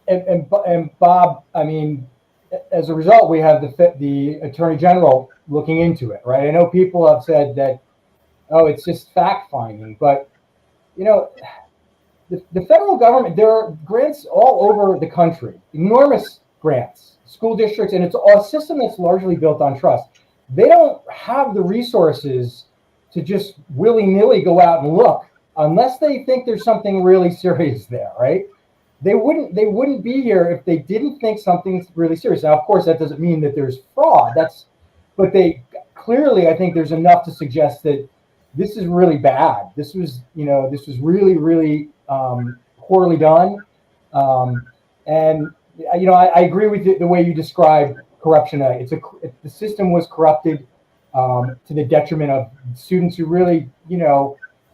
and Bob, I mean, as a result, we have the Attorney General looking into it, right? I know people have said that, oh, it's just fact finding, but you know, the federal government, there are grants all over the country, enormous grants, school districts, and it's a system that's largely built on trust. They don't have the resources to just willy-nilly go out and look unless they think there's something really serious there, right? They wouldn't be here if they didn't think something's really serious. Now, of course, that doesn't mean that there's fraud. But they clearly, I think there's enough to suggest that this is really bad. This was really, really poorly done. And I agree with the way you describe corruption. The system was corrupted to the detriment of students who really,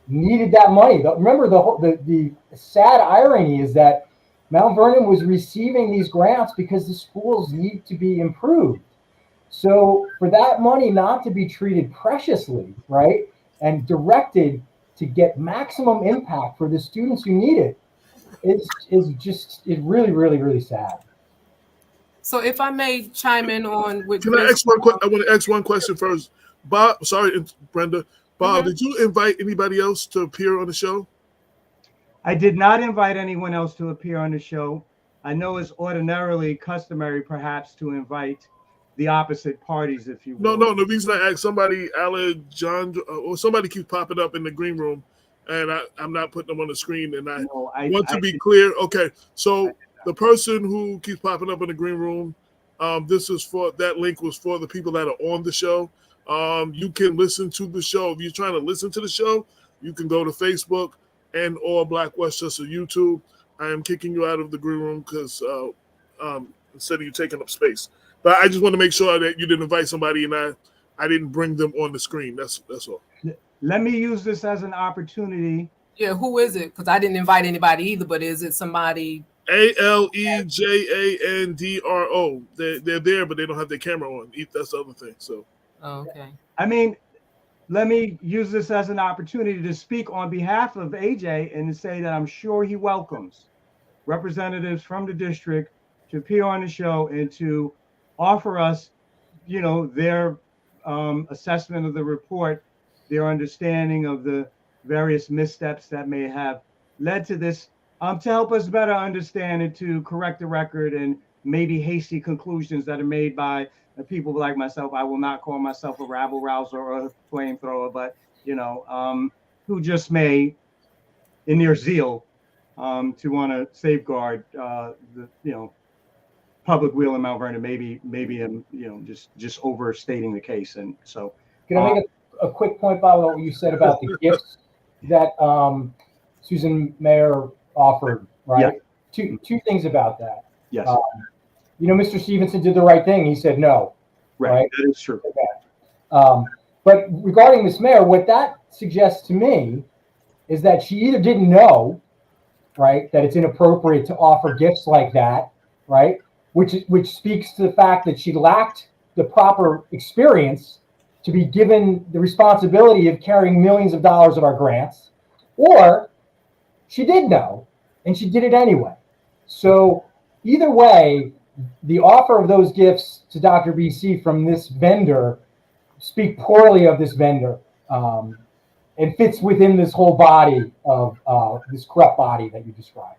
needed that money. Remember, the sad irony is that Mount Vernon was receiving these grants because the schools need to be improved. So for that money not to be treated preciously, right, and directed to get maximum impact for the students who need it, is really, really, really sad. So if I may chime in on with, can I ask one? I want to ask one question first. Bob, sorry, Brenda. Bob, did you invite anybody else to appear on the show? I did not invite anyone else to appear on the show. I know it's ordinarily customary, perhaps, to invite the opposite parties, if you will. No. The reason I asked somebody, Alejandro, or somebody keeps popping up in the green room, and I'm not putting them on the screen. And I want to be clear. Okay, so the person who keeps popping up in the green room, that link was for the people that are on the show. You can listen to the show. If you're trying to listen to the show, you can go to Facebook and or Black Westchester YouTube. I am kicking you out of the green room because instead of you taking up space. But I just want to make sure that you didn't invite somebody and I didn't bring them on the screen. That's all. Let me use this as an opportunity. Yeah, who is it? Because I didn't invite anybody either, but is it somebody? ALEJANDRO. They're there, but they don't have their camera on. That's the other thing. So, Okay. I mean, let me use this as an opportunity to speak on behalf of AJ and to say that I'm sure he welcomes representatives from the district to appear on the show and to offer us, their assessment of the report, their understanding of the various missteps that may have led to this, to help us better understand and to correct the record and maybe hasty conclusions that are made by people like myself. I will not call myself a rabble rouser or a flamethrower, but who just may, in their zeal, to want to safeguard the public weal in Mount Vernon, maybe I'm just overstating the case. And so, can I make a quick point about what you said about the gifts that Susan Mayer offered? Right. Yeah. Two things about that. Yes. Mr. Stevenson did the right thing. He said no. Right. That is true. Okay. But regarding Ms. Mayer, what that suggests to me is that she either didn't know, right, that it's inappropriate to offer gifts like that, right, which speaks to the fact that she lacked the proper experience to be given the responsibility of carrying millions of dollars of our grants, or she did know and she did it anyway. So either way, the offer of those gifts to Dr. BC from this vendor speak poorly of this vendor. And fits within this whole body of this corrupt body that you described.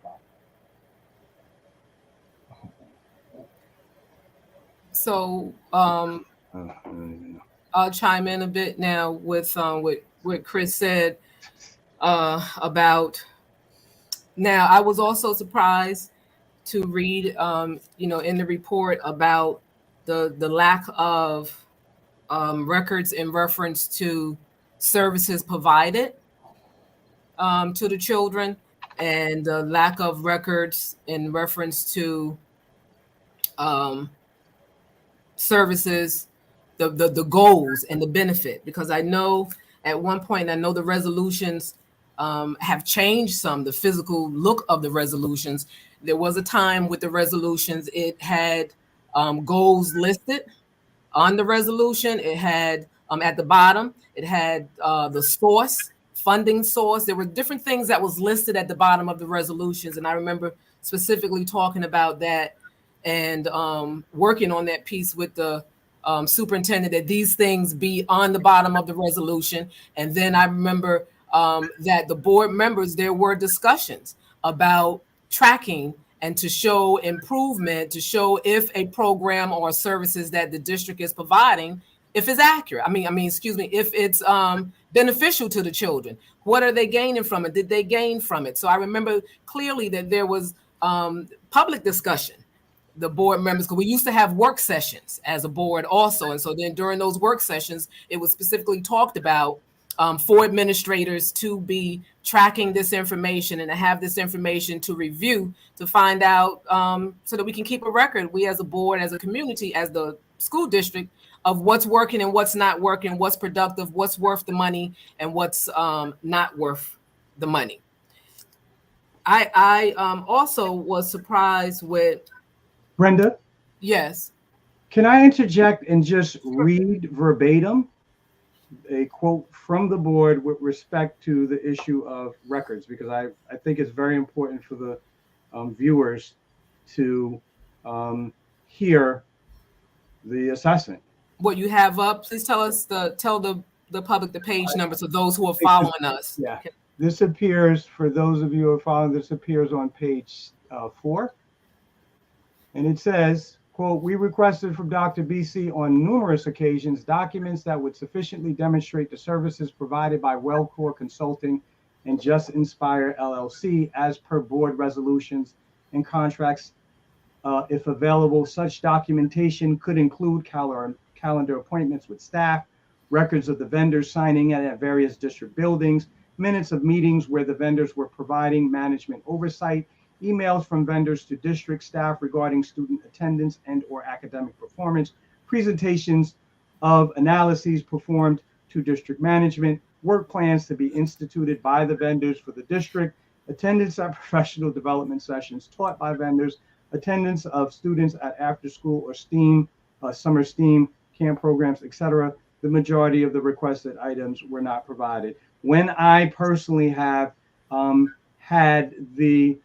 So I'll chime in a bit now with what Chris said about. Now, I was also surprised to read, in the report about the lack of records in reference to services provided to the children, and the lack of records in reference to services, the goals and the benefit. Because I know at one point, I know the resolutions have changed some, the physical look of the resolutions. There was a time with the resolutions, it had goals listed on the resolution. It had at the bottom, it had the source, funding source. There were different things that was listed at the bottom of the resolutions. And I remember specifically talking about that and working on that piece with the superintendent, that these things be on the bottom of the resolution. And then I remember that the board members, there were discussions about tracking and to show improvement, to show if a program or services that the district is providing, if it's accurate. If it's beneficial to the children. What are they gaining from it? Did they gain from it? So I remember clearly that there was public discussion, the board members, because we used to have work sessions as a board also. And so then during those work sessions, it was specifically talked about for administrators to be tracking this information and to have this information to review, to find out so that we can keep a record, we as a board, as a community, as the school district, of what's working and what's not working, what's productive, what's worth the money, and what's not worth the money. I also was surprised with... Brenda? Yes. Can I interject and just read verbatim a quote from the board with respect to the issue of records? Because I think it's very important for the viewers to hear the assessment. What you have up, please tell us tell the public the page number so those who are following us. Yeah, this appears, for those of you who are following, this appears on page 4. And it says, quote, "We requested from Dr. BC on numerous occasions documents that would sufficiently demonstrate the services provided by WellCore Consulting and Just Inspire LLC as per board resolutions and contracts. If available, such documentation could include calendar appointments with staff, records of the vendors signing at various district buildings, minutes of meetings where the vendors were providing management oversight, emails from vendors to district staff regarding student attendance and or academic performance, presentations of analyses performed to district management, work plans to be instituted by the vendors for the district, attendance at professional development sessions taught by vendors, attendance of students at after school or STEAM, summer STEAM camp programs, etc. The majority of the requested items were not provided. When I personally have had the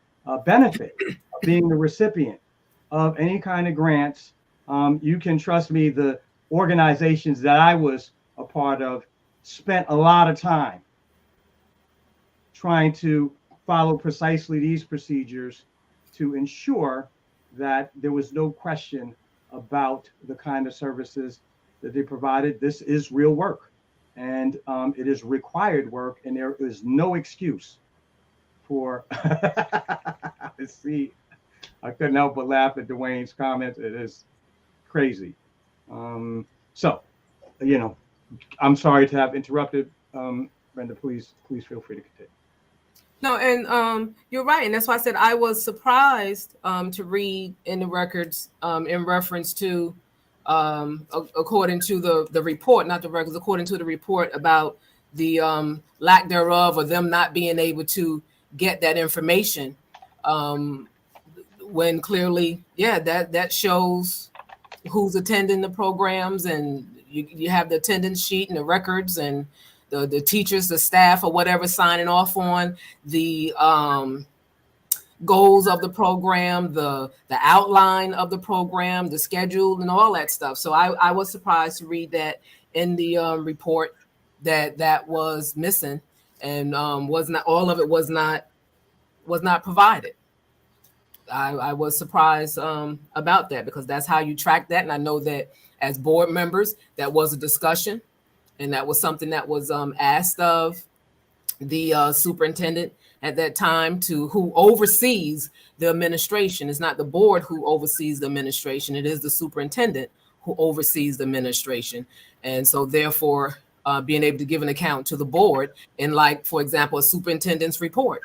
benefit of being the recipient of any kind of grants, you can trust me, the organizations that I was a part of spent a lot of time trying to follow precisely these procedures to ensure that there was no question about the kind of services that they provided. This is real work, and it is required work, and there is no excuse for see, I couldn't help but laugh at Dwayne's comments. It is crazy. So, you know, I'm sorry to have interrupted. Brenda, please feel free to continue. No, and you're right, and that's why I said I was surprised to read in the records in reference to according to the report, not the records, according to the report about the lack thereof or them not being able to get that information, when clearly, yeah, that shows who's attending the programs, and you have the attendance sheet and the records and the teachers, the staff, or whatever signing off on the goals of the program, the outline of the program, the schedule, and all that stuff. So I was surprised to read that in the report that was missing, and was not, all of it was not provided. I was surprised about that, because that's how you track that. And I know that as board members, that was a discussion, and that was something that was asked of the superintendent at that time, to who oversees the administration. It's not the board who oversees the administration. It is the superintendent who oversees the administration. And so therefore, being able to give an account to the board in, like, for example, a superintendent's report,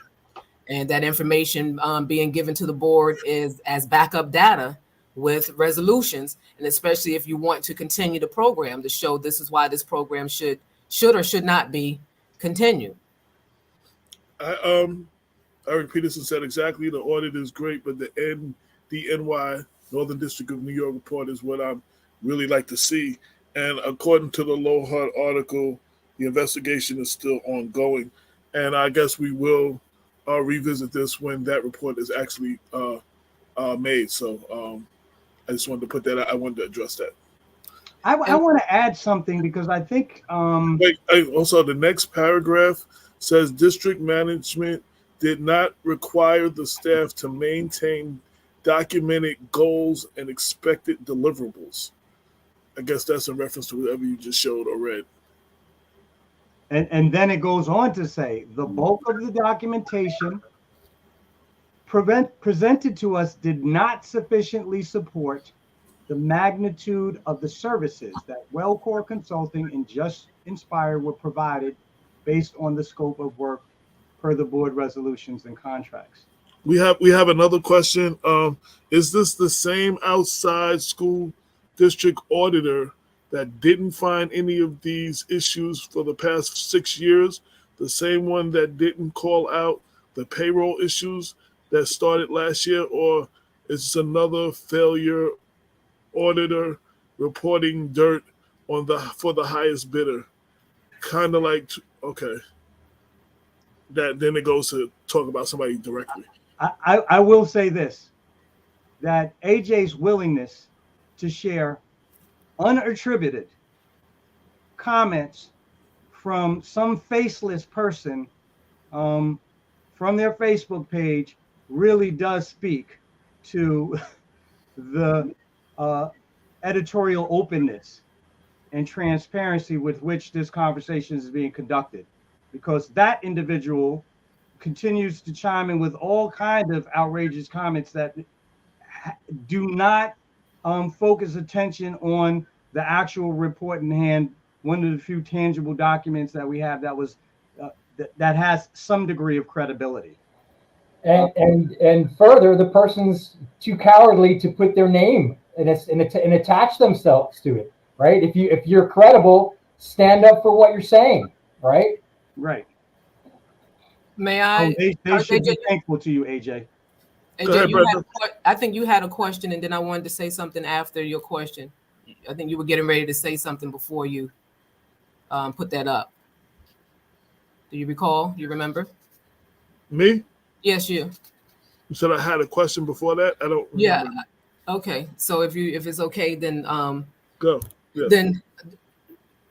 and that information being given to the board is as backup data with resolutions, and especially if you want to continue the program, to show this is why this program should or should not be continued. Eric Peterson said exactly, the audit is great, but the NY, Northern District of New York report is what I really like to see. And according to the Lohart article, the investigation is still ongoing. And I guess we will revisit this when that report is actually made. So I just wanted to put that out. I wanted to address that. I want to add something, because I think also the next paragraph says district management did not require the staff to maintain documented goals and expected deliverables. I guess that's in reference to whatever you just showed or read. And then it goes on to say the bulk of the documentation presented to us did not sufficiently support the magnitude of the services that WellCore Consulting and Just Inspire were provided based on the scope of work per the board resolutions and contracts. We have another question. Is this the same outside school district auditor that didn't find any of these issues for the past 6 years? The same one that didn't call out the payroll issues that started last year? Or is this another failure auditor reporting dirt for the highest bidder? Kind of like, okay. That then it goes to talk about somebody directly. I will say this, that AJ's willingness to share unattributed comments from some faceless person from their Facebook page really does speak to the editorial openness and transparency with which this conversation is being conducted, because that individual continues to chime in with all kinds of outrageous comments that do not focus attention on the actual report in hand, one of the few tangible documents that we have that was that has some degree of credibility. And further, the person's too cowardly to put their name and attach themselves to it, right? If you're credible, stand up for what you're saying, right? Right. May I? They should be thankful to you, AJ. Go ahead, Brenda. I think you had a question, and then I wanted to say something after your question. I think you were getting ready to say something before you put that up. Do you recall? You remember? Me? Yes, you. You said I had a question before that? I don't remember. Yeah. Okay. So if it's okay, then Go. Yes. Then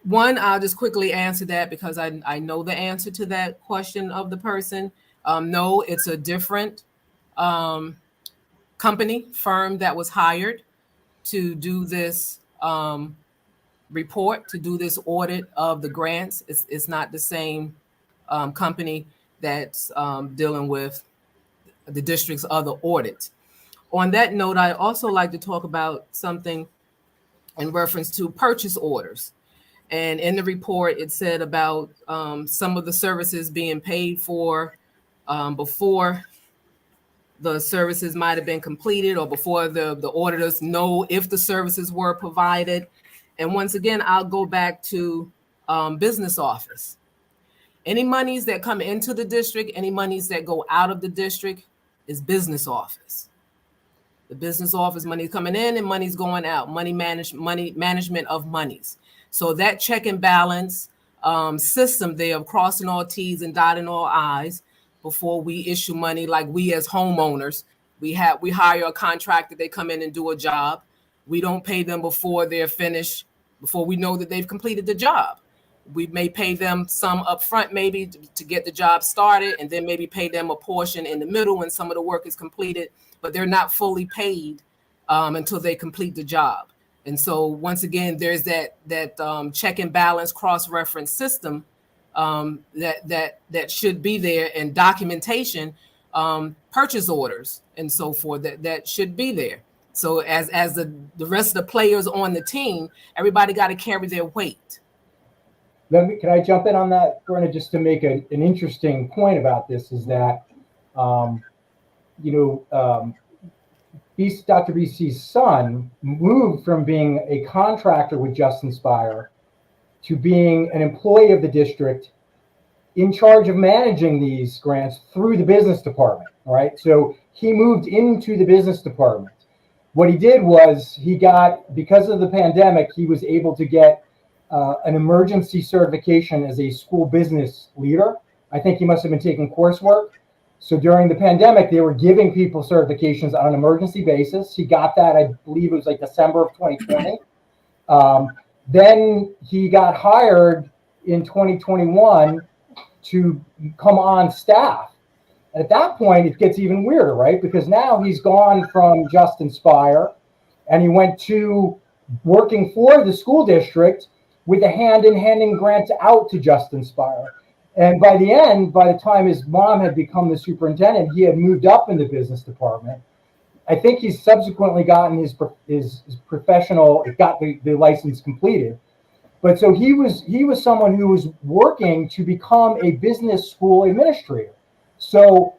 one, I'll just quickly answer that because I know the answer to that question of the person. No, it's a different company firm that was hired to do this report, to do this audit of the grants. It's not the same company that's dealing with the district's other audits. On that note, I also like to talk about something in reference to purchase orders. And in the report, it said about some of the services being paid for before the services might have been completed or before the auditors know if the services were provided. And once again, I'll go back to business office. Any monies that come into the district, any monies that go out of the district is business office. The business office money coming in and money's going out, money management of monies. So that check and balance system there of crossing all T's and dotting all I's before we issue money, like we as homeowners, we hire a contractor, they come in and do a job. We don't pay them before they're finished, before we know that they've completed the job. We may pay them some upfront, maybe to get the job started, and then maybe pay them a portion in the middle when some of the work is completed, but they're not fully paid until they complete the job. And so once again, there's that check and balance cross-reference system that should be there, and documentation, purchase orders and so forth that should be there. So as the rest of the players on the team, everybody got to carry their weight. Can I jump in on that, Vernon, just to make an interesting point about this is that, Dr. BC's son moved from being a contractor with Just Inspire to being an employee of the district in charge of managing these grants through the business department, right? So he moved into the business department. What he did was because of the pandemic, he was able to get an emergency certification as a school business leader. I think he must have been taking coursework. So during the pandemic, they were giving people certifications on an emergency basis. He got that, I believe it was like December of 2020. Then he got hired in 2021 to come on staff. And at that point, it gets even weirder, right? Because now he's gone from Just Inspire and he went to working for the school district with a hand in handing grants out to Just Inspire. And by the time his mom had become the superintendent, he had moved up in the business department. I think he's subsequently gotten his professional, got the license completed. But so he was someone who was working to become a business school administrator. So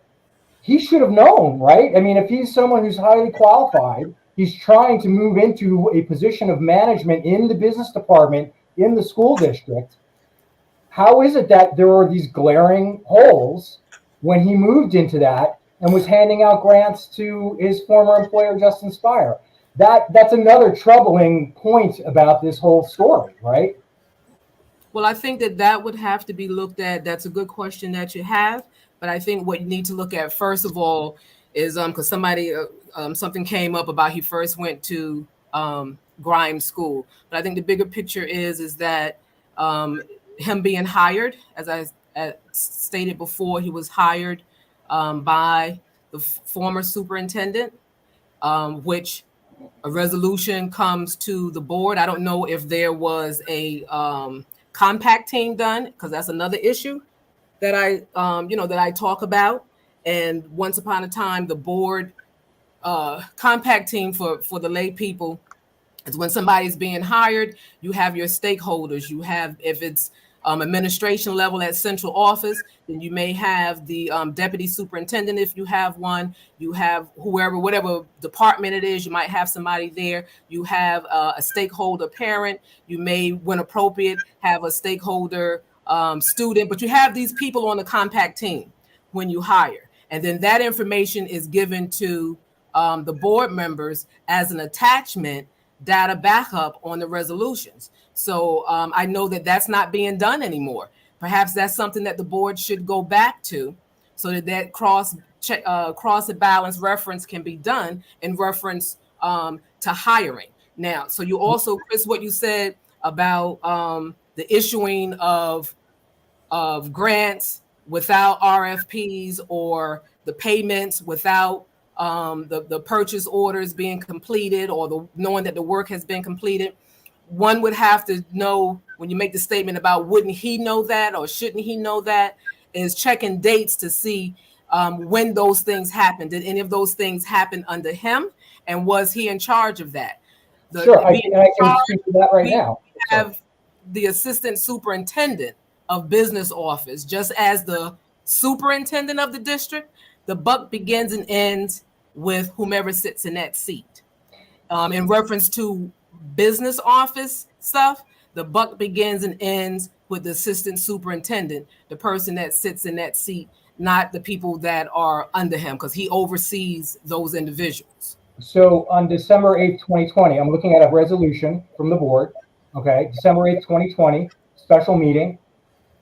he should have known, right? I mean, if he's someone who's highly qualified, he's trying to move into a position of management in the business department in the school district. How is it that there are these glaring holes when he moved into that and was handing out grants to his former employer, Just Inspire? That's another troubling point about this whole story, right? Well, I think that would have to be looked at. That's a good question that you have. But I think what you need to look at, first of all, is because something came up about he first went to Grimes School. But I think the bigger picture is that him being hired, as I stated before, he was hired by the former superintendent, which a resolution comes to the board. I don't know if there was a compact team done, because that's another issue that I talk about. And once upon a time, the board compact team for the lay people is when somebody's being hired, you have your stakeholders. You have, if it's administration level at central office, then you may have the deputy superintendent if you have one. You have whatever department it is, you might have somebody there. You have a stakeholder parent. You may, when appropriate, have a stakeholder student, but you have these people on the compact team. when you hire. And then that information is given to the board members as an attachment data backup on the resolutions. So I know that that's not being done anymore. Perhaps that's something that the board should go back to, so that cross balance reference can be done in reference to hiring. Now, so you also, Chris, what you said about the issuing of grants without RFPs, or the payments without the purchase orders being completed, or knowing that the work has been completed. One would have to know, when you make the statement about wouldn't he know that or shouldn't he know that, is checking dates to see when those things happened. Did any of those things happen under him? And was he in charge of that? Sure, I can speak to that right now. Have the assistant superintendent of business office, just as the superintendent of the district. The buck begins and ends with whomever sits in that seat. In reference to business office stuff, the buck begins and ends with the assistant superintendent, the person that sits in that seat, not the people that are under him, because he oversees those individuals. So on December 8th, 2020, I'm looking at a resolution from the board. Okay, December 8th, 2020, special meeting.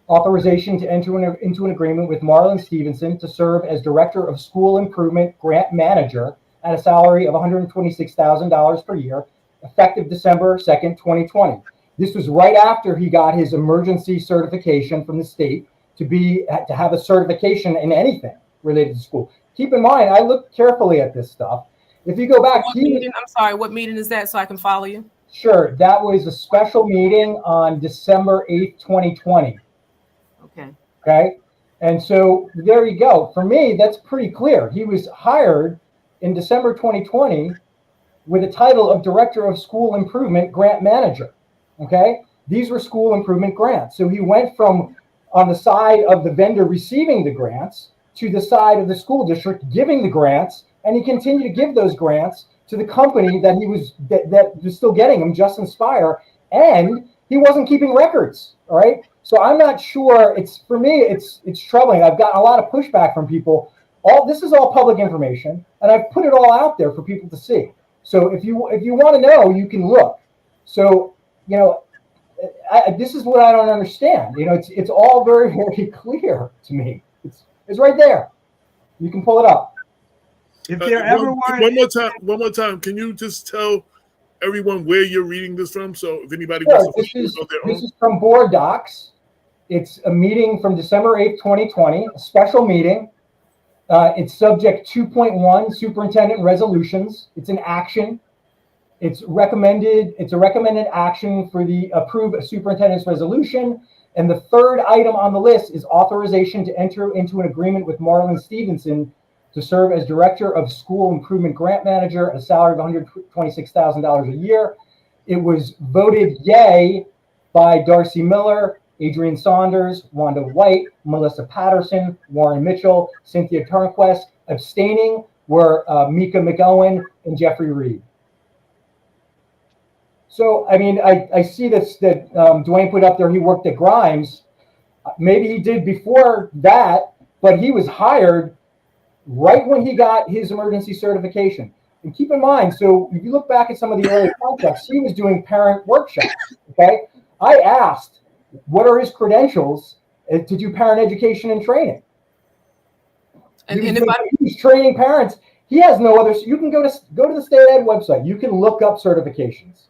Authorization to enter into an agreement with Marlon Stevenson to serve as Director of School Improvement Grant Manager at a salary of $126,000 per year, effective December 2nd, 2020. This was right after he got his emergency certification from the state to have a certification in anything related to school. Keep in mind, I looked carefully at this stuff. If you go back, I'm sorry, what meeting is that, so I can follow you? Sure, that was a special meeting on December 8th, 2020. Okay. And so there you go. For me, that's pretty clear. He was hired in December 2020 with a title of Director of School Improvement Grant Manager. Okay. These were school improvement grants. So he went from on the side of the vendor receiving the grants to the side of the school district giving the grants. And he continued to give those grants to the company that was still getting them, Just Inspire. And he wasn't keeping records. All right. So I'm not sure. For me, it's troubling. I've gotten a lot of pushback from people. This is all public information, and I've put it all out there for people to see. So if you want to know, you can look. So this is what I don't understand. It's all very, very clear to me. It's right there. You can pull it up. If there ever were one more time, can you just tell everyone where you're reading this from? So if anybody wants to this is from Board Docs. It's a meeting from December 8th, 2020, a special meeting. It's subject 2.1, superintendent resolutions. It's an action. It's a recommended action for the approved superintendent's resolution. And the third item on the list is authorization to enter into an agreement with Marlon Stevenson to serve as Director of School Improvement Grant Manager at a salary of $126,000 a year. It was voted yay by Darcy Miller, Adrian Saunders, Wanda White, Melissa Patterson, Warren Mitchell, Cynthia Turnquest. Abstaining were Mika McOwen and Jeffrey Reed. So, I mean, I see this that Dwayne put up there. He worked at Grimes. Maybe he did before that, but he was hired right when he got his emergency certification. And keep in mind, so if you look back at some of the early contracts, he was doing parent workshops. Okay, I asked, what are his credentials to do parent education and training? He's training parents. He has no other. You can go to the state ed website. You can look up certifications.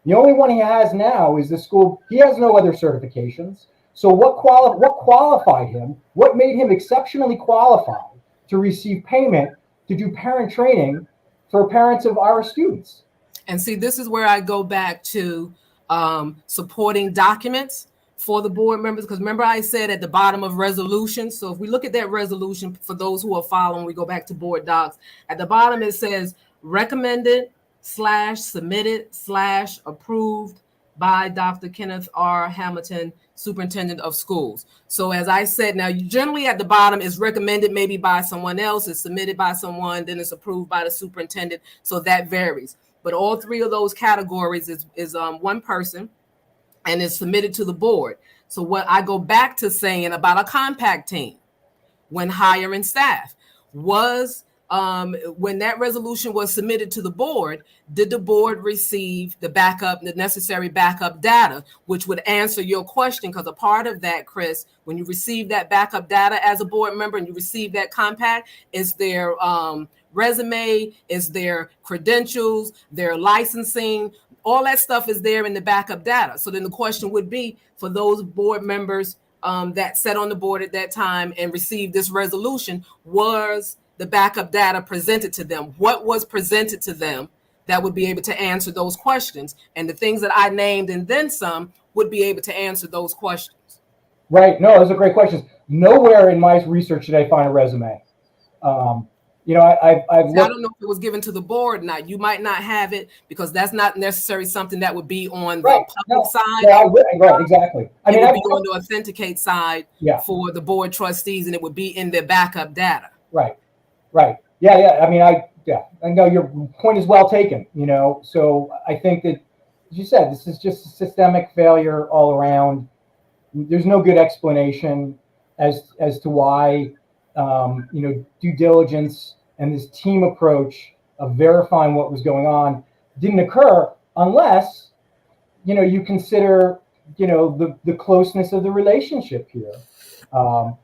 The only one he has now is the school. He has no other certifications. So what qualified him? What made him exceptionally qualified to receive payment to do parent training for parents of our students? And see, this is where I go back to supporting documents for the board members, because remember I said at the bottom of resolutions. So if we look at that resolution, for those who are following, we go back to board docs. At the bottom, it says recommended / submitted / approved by Dr. Kenneth R. Hamilton, Superintendent of Schools. So as I said, now generally at the bottom is recommended maybe by someone else, it's submitted by someone, then it's approved by the superintendent. So that varies. But all three of those categories is one person and is submitted to the board. So what I go back to saying about a compact team, when hiring staff? Was when that resolution was submitted to the board, did the board receive the necessary backup data, which would answer your question? Because a part of that, Chris, when you receive that backup data as a board member and you receive that compact, is their resume, is their credentials, their licensing, all that stuff is there in the backup data. So then the question would be for those board members that sat on the board at that time and received this resolution, was the backup data presented to them? What was presented to them that would be able to answer those questions? And the things that I named and then some would be able to answer those questions. Right. No, those are great questions. Nowhere in my research did I find a resume. You know, I've looked. I don't know if it was given to the board or not. You might not have it because that's not necessarily something that would be on the public side. Yeah, right, exactly. I mean, it would be on the authenticate side for the board trustees, and it would be in their backup data. Right. Right. Yeah. I mean, I know your point is well taken, you know, so I think that, as you said, this is just a systemic failure all around. There's no good explanation as to why, you know, due diligence and this team approach of verifying what was going on didn't occur unless, you know, you consider, you know, the closeness of the relationship here.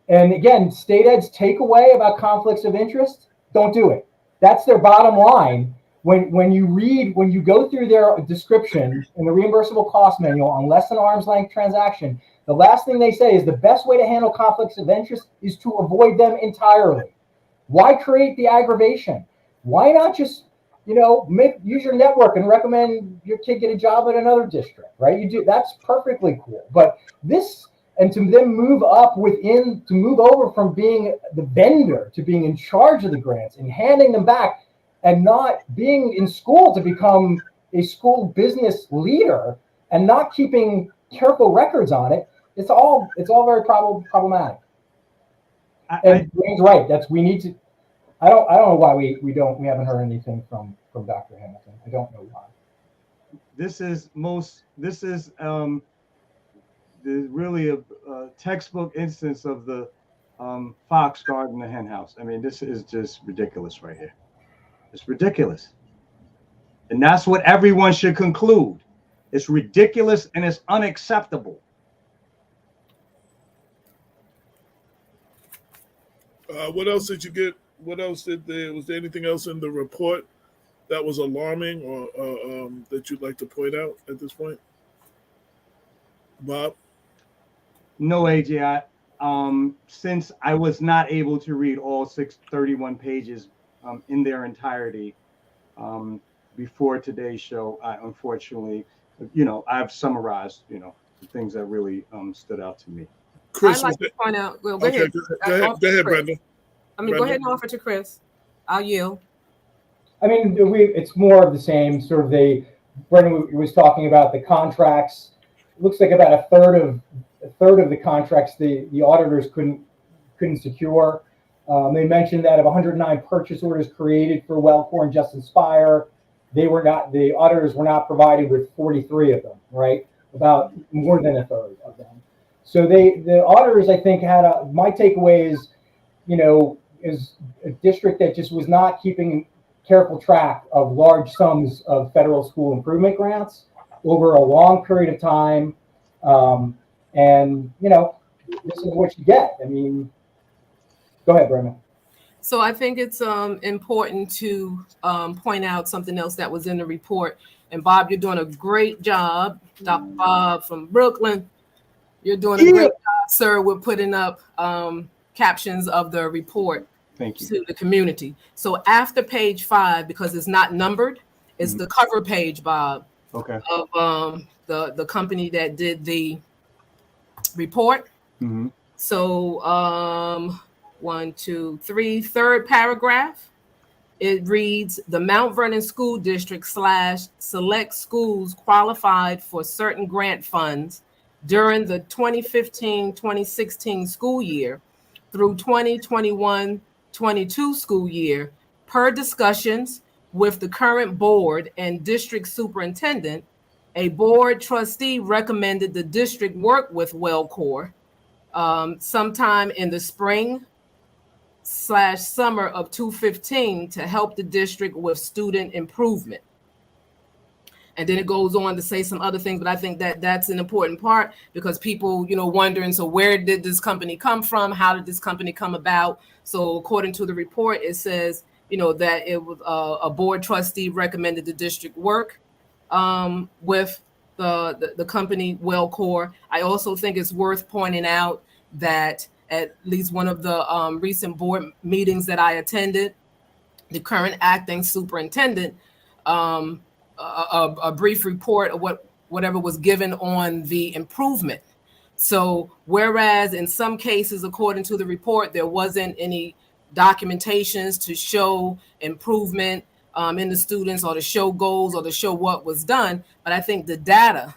And again, state ed's takeaway about conflicts of interest, don't do it. That's their bottom line. When you go through their description in the reimbursable cost manual on less than arm's length transaction, the last thing they say is the best way to handle conflicts of interest is to avoid them entirely. Why create the aggravation? Why not just, you know, use your network and recommend your kid get a job at another district, right? You do, that's perfectly cool. But this, and to then move over from being the vendor to being in charge of the grants and handing them back and not being in school to become a school business leader and not keeping careful records on it, it's all very problematic. And Wayne's right. We need to. I don't know why we haven't heard anything from Dr. Hamilton. I don't know why. This is really a textbook instance of the fox guarding the hen house. I mean, this is just ridiculous right here. It's ridiculous. And that's what everyone should conclude. It's ridiculous and it's unacceptable. What else did you get? What else was there anything else in the report that was alarming or that you'd like to point out at this point? Bob? No, AJ. Since I was not able to read all 631 pages in their entirety before today's show, I unfortunately, you know, I've summarized, you know, the things that really stood out to me. Chris, I'd like to point out. Well, go okay, ahead. Go ahead, Brenda. Go ahead and offer to Chris. I'll yield. I mean, it's more of the same sort of. Brendan was talking about the contracts. It looks like about a third of the contracts the auditors couldn't secure. They mentioned that of 109 purchase orders created for Wellcore and Just Inspire, the auditors were not provided with 43 of them, right? About more than a third of them. So the auditors, I think, my takeaway is, you know, is a district that just was not keeping careful track of large sums of federal school improvement grants over a long period of time. And, you know, this is what you get. I mean, go ahead, Brenda. So I think it's important to point out something else that was in the report. And Bob, you're doing a great job. Dr. Bob from Brooklyn, you're doing a great job, sir. We're putting up captions of the report to the community. So after page 5, because it's not numbered, it's the cover page, Bob, of the company that did the report. So 1, 2, 3, third paragraph, it reads, the Mount Vernon School District / select schools qualified for certain grant funds during the 2015-2016 school year through 2021-22 school year, per discussions with the current board and district superintendent. A board trustee recommended the district work with Wellcore sometime in the spring summer of 2015 to help the district with student improvement. And then it goes on to say some other things, but I think that that's an important part because people, wondering, so where did this company come from? How did this company come about? So according to the report, it says, that it was a board trustee recommended the district work with the company WellCore. I also think it's worth pointing out that at least one of the recent board meetings that I attended, the current acting superintendent, a brief report of whatever was given on the improvement. So whereas in some cases, according to the report, there wasn't any documentations to show improvement in the students or to show goals or to show what was done, but I think the data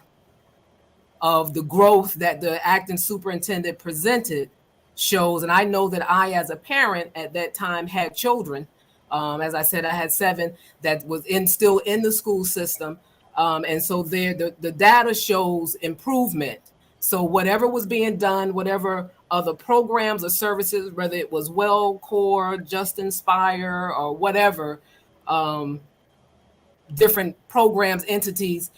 of the growth that the acting superintendent presented shows, and I know that I, as a parent at that time, had children. As I said, I had 7 that was still in the school system. And so the data shows improvement. So whatever was being done, whatever other programs or services, whether it was WellCore, Just Inspire, or whatever, different programs, entities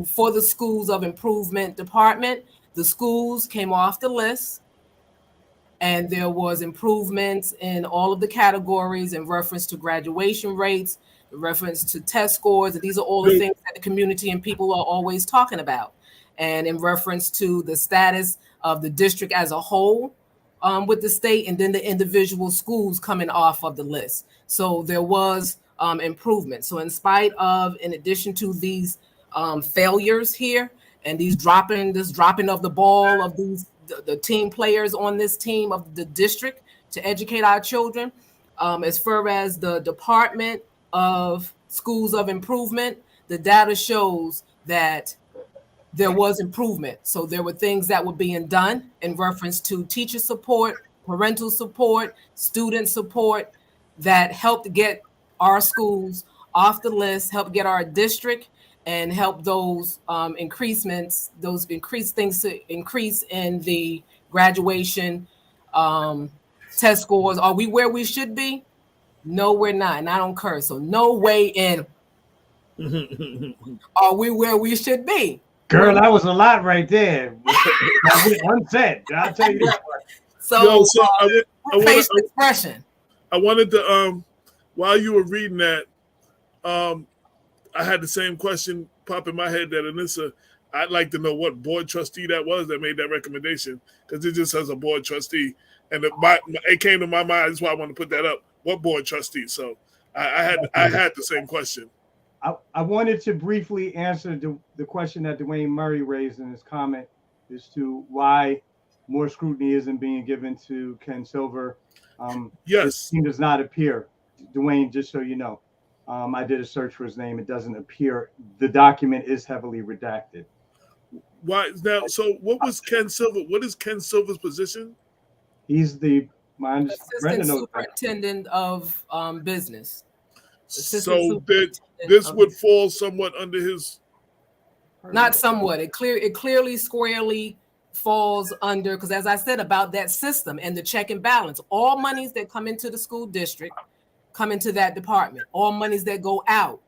for the Schools of Improvement department, the schools came off the list. And there was improvements in all of the categories in reference to graduation rates, in reference to test scores. And these are all the things that the community and people are always talking about. And in reference to the status of the district as a whole with the state, and then the individual schools coming off of the list. So there was improvement. So in addition to these failures here and this dropping of the ball of the team players on this team of the district to educate our children, as far as the Department of Schools of Improvement, the data shows that there was improvement. So there were things that were being done in reference to teacher support, parental support, student support that helped get our schools off the list, helped get our district, and help those increased things to increase in the graduation test scores. Are we where we should be? No, we're not. And I don't curse. So no way in. Are we where we should be? Girl, that was a lot right there. That went unsaid. I'll tell you that one. Facial expression. I wanted to, while you were reading that, I had the same question pop in my head that Anissa, I'd like to know what board trustee that was that made that recommendation, because it just says a board trustee. And it came to my mind. That's why I want to put that up. What board trustee? So I had the same question. I wanted to briefly answer the question that Dwayne Murray raised in his comment as to why more scrutiny isn't being given to Ken Silver. Yes. He does not appear. Dwayne, just so you know, I did a search for his name. It doesn't appear. The document is heavily redacted. Why now? So what was Ken Silver? What is Ken Silver's position? He's my assistant superintendent of business. So this would fall somewhat under his. Not somewhat. It clearly squarely falls under, because as I said about that system and the check and balance, all monies that come into the school district come into that department. All monies that go out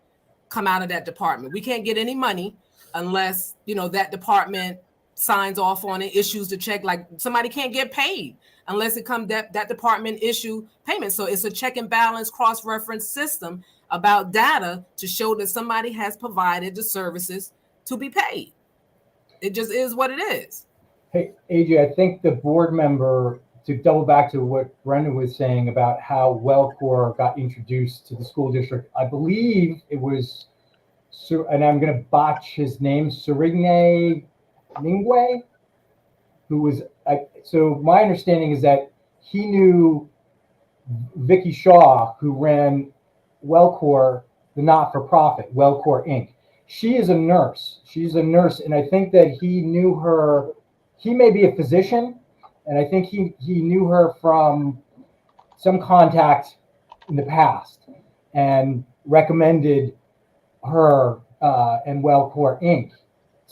come out of that department. We can't get any money unless that department signs off on it, issues the check. Like somebody can't get paid unless it comes that department issue payment. So it's a check and balance cross-reference system about data to show that somebody has provided the services to be paid. It just is what it is. Hey, AJ, I think the board member, to double back to what Brendan was saying about how WellCore got introduced to the school district, I believe it was, and I'm going to botch his name, Cerini Associates, who was, so my understanding is that he knew Vicky Shaw, who ran WellCore, the not-for-profit, WellCore Inc. She is a nurse. She's a nurse, and I think that he knew her. He may be a physician, and I think he knew her from some contact in the past and recommended her and WellCore Inc.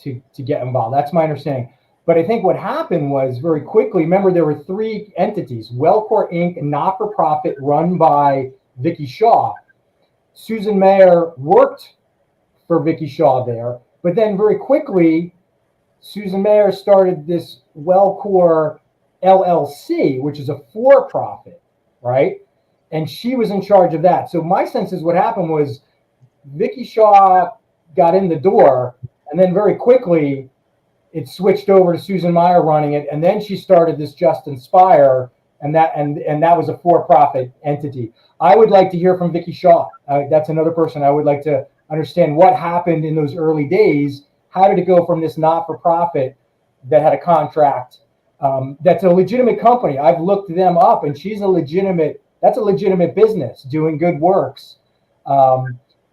to get involved. That's my understanding. But I think what happened was very quickly, remember there were three entities, Wellcore Inc., a not-for-profit run by Vicky Shaw. Susan Mayer worked for Vicky Shaw there, but then very quickly, Susan Mayer started this Wellcore LLC, which is a for-profit, right? And she was in charge of that. So my sense is what happened was Vicky Shaw got in the door, and then very quickly it switched over to Susan Meyer running it, and then she started this Just Inspire, and that was a for-profit entity. I would like to hear from Vicky Shaw. That's another person I would like to understand what happened in those early days. How did it go from this not-for-profit that had a contract that's a legitimate company? I've looked them up, and that's a legitimate business doing good works,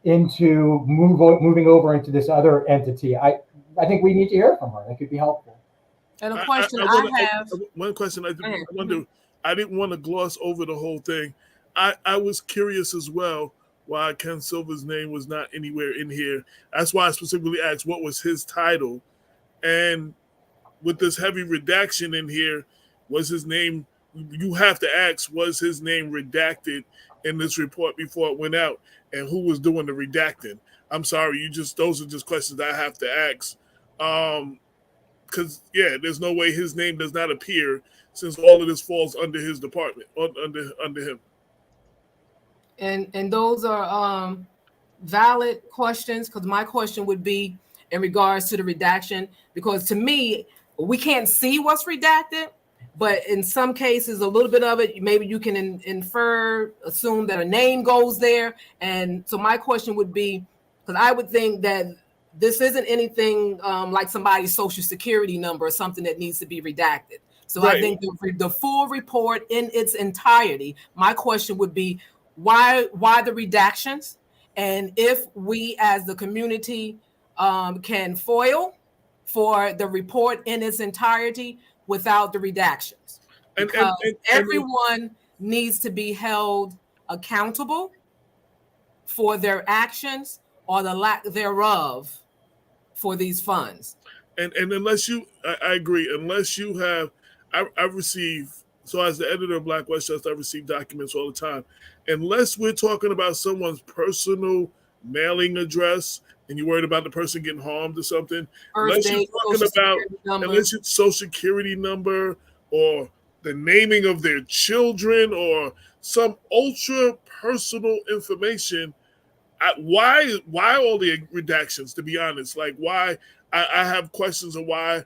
into moving over into this other entity. I think we need to hear from her. That could be helpful. And a question I have. One question I wonder. I didn't want to gloss over the whole thing. I was curious as well why Ken Silver's name was not anywhere in here. That's why I specifically asked what was his title. And with this heavy redaction in here, was his name, you have to ask, was his name redacted in this report before it went out? And who was doing the redacting? I'm sorry, those are just questions I have to ask. Because, there's no way his name does not appear since all of this falls under his department, under him. And those are valid questions, because my question would be in regards to the redaction, because to me, we can't see what's redacted, but in some cases, a little bit of it, maybe you can assume that a name goes there. And so my question would be, because I would think that this isn't anything like somebody's social security number or something that needs to be redacted. So right. I think the full report in its entirety, my question would be, why the redactions? And if we as the community can foil for the report in its entirety without the redactions. Because everyone needs to be held accountable for their actions or the lack thereof for these funds. And unless I agree, unless you have, I receive, so as the editor of Black Westchester, I receive documents all the time. Unless we're talking about someone's personal mailing address and you're worried about the person getting harmed or something, unless you're talking about, unless it's social security number or the naming of their children or some ultra personal information, why all the redactions, to be honest? Like, why? I have questions of why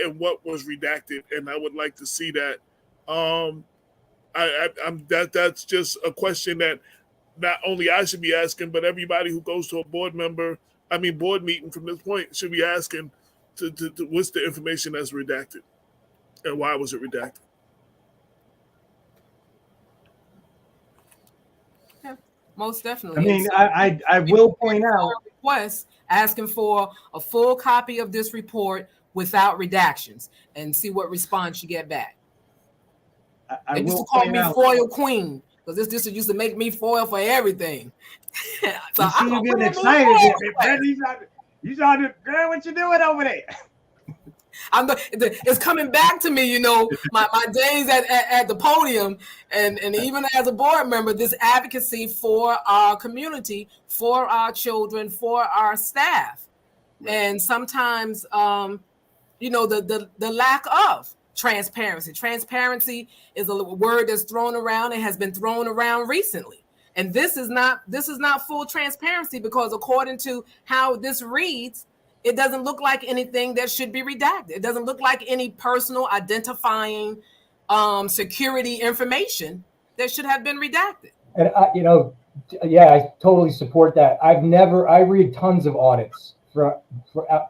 and what was redacted, and I would like to see that. That's just a question that not only I should be asking, but everybody who goes to a board meeting from this point should be asking to what's the information that's redacted and why was it redacted? Yeah, most definitely. I mean, I will point out request asking for a full copy of this report without redactions and see what response you get back. They used to call me foil queen because this used to make me foil for everything. So you see you getting excited. You saw the girl, what you doing over there? It's coming back to me, my days at the podium, and even as a board member, this advocacy for our community, for our children, for our staff, and sometimes, the lack of transparency. Transparency is a word that's thrown around and has been thrown around recently. And this is not full transparency, because according to how this reads, it doesn't look like anything that should be redacted. It doesn't look like any personal identifying security information that should have been redacted. And I totally support that. I read tons of audits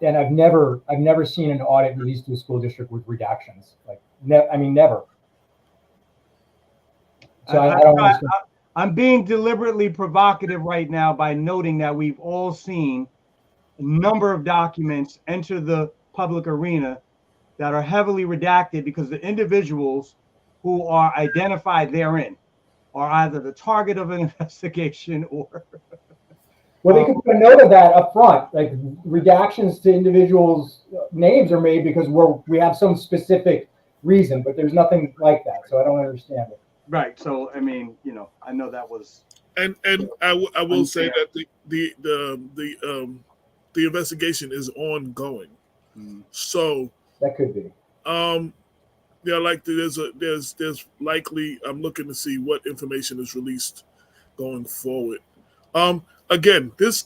and I've never seen an audit released to a school district with redactions. Never. So I don't understand. I'm being deliberately provocative right now by noting that we've all seen a number of documents enter the public arena that are heavily redacted because the individuals who are identified therein are either the target of an investigation or Well, they could put a note of that up front, like redactions to individuals' names are made because we have some specific reason, but there's nothing like that, so I don't understand it. Right. So I mean, I know that was. And I will say that the investigation is ongoing. So that could be. Yeah, like there's likely, I'm looking to see what information is released going forward. Again, this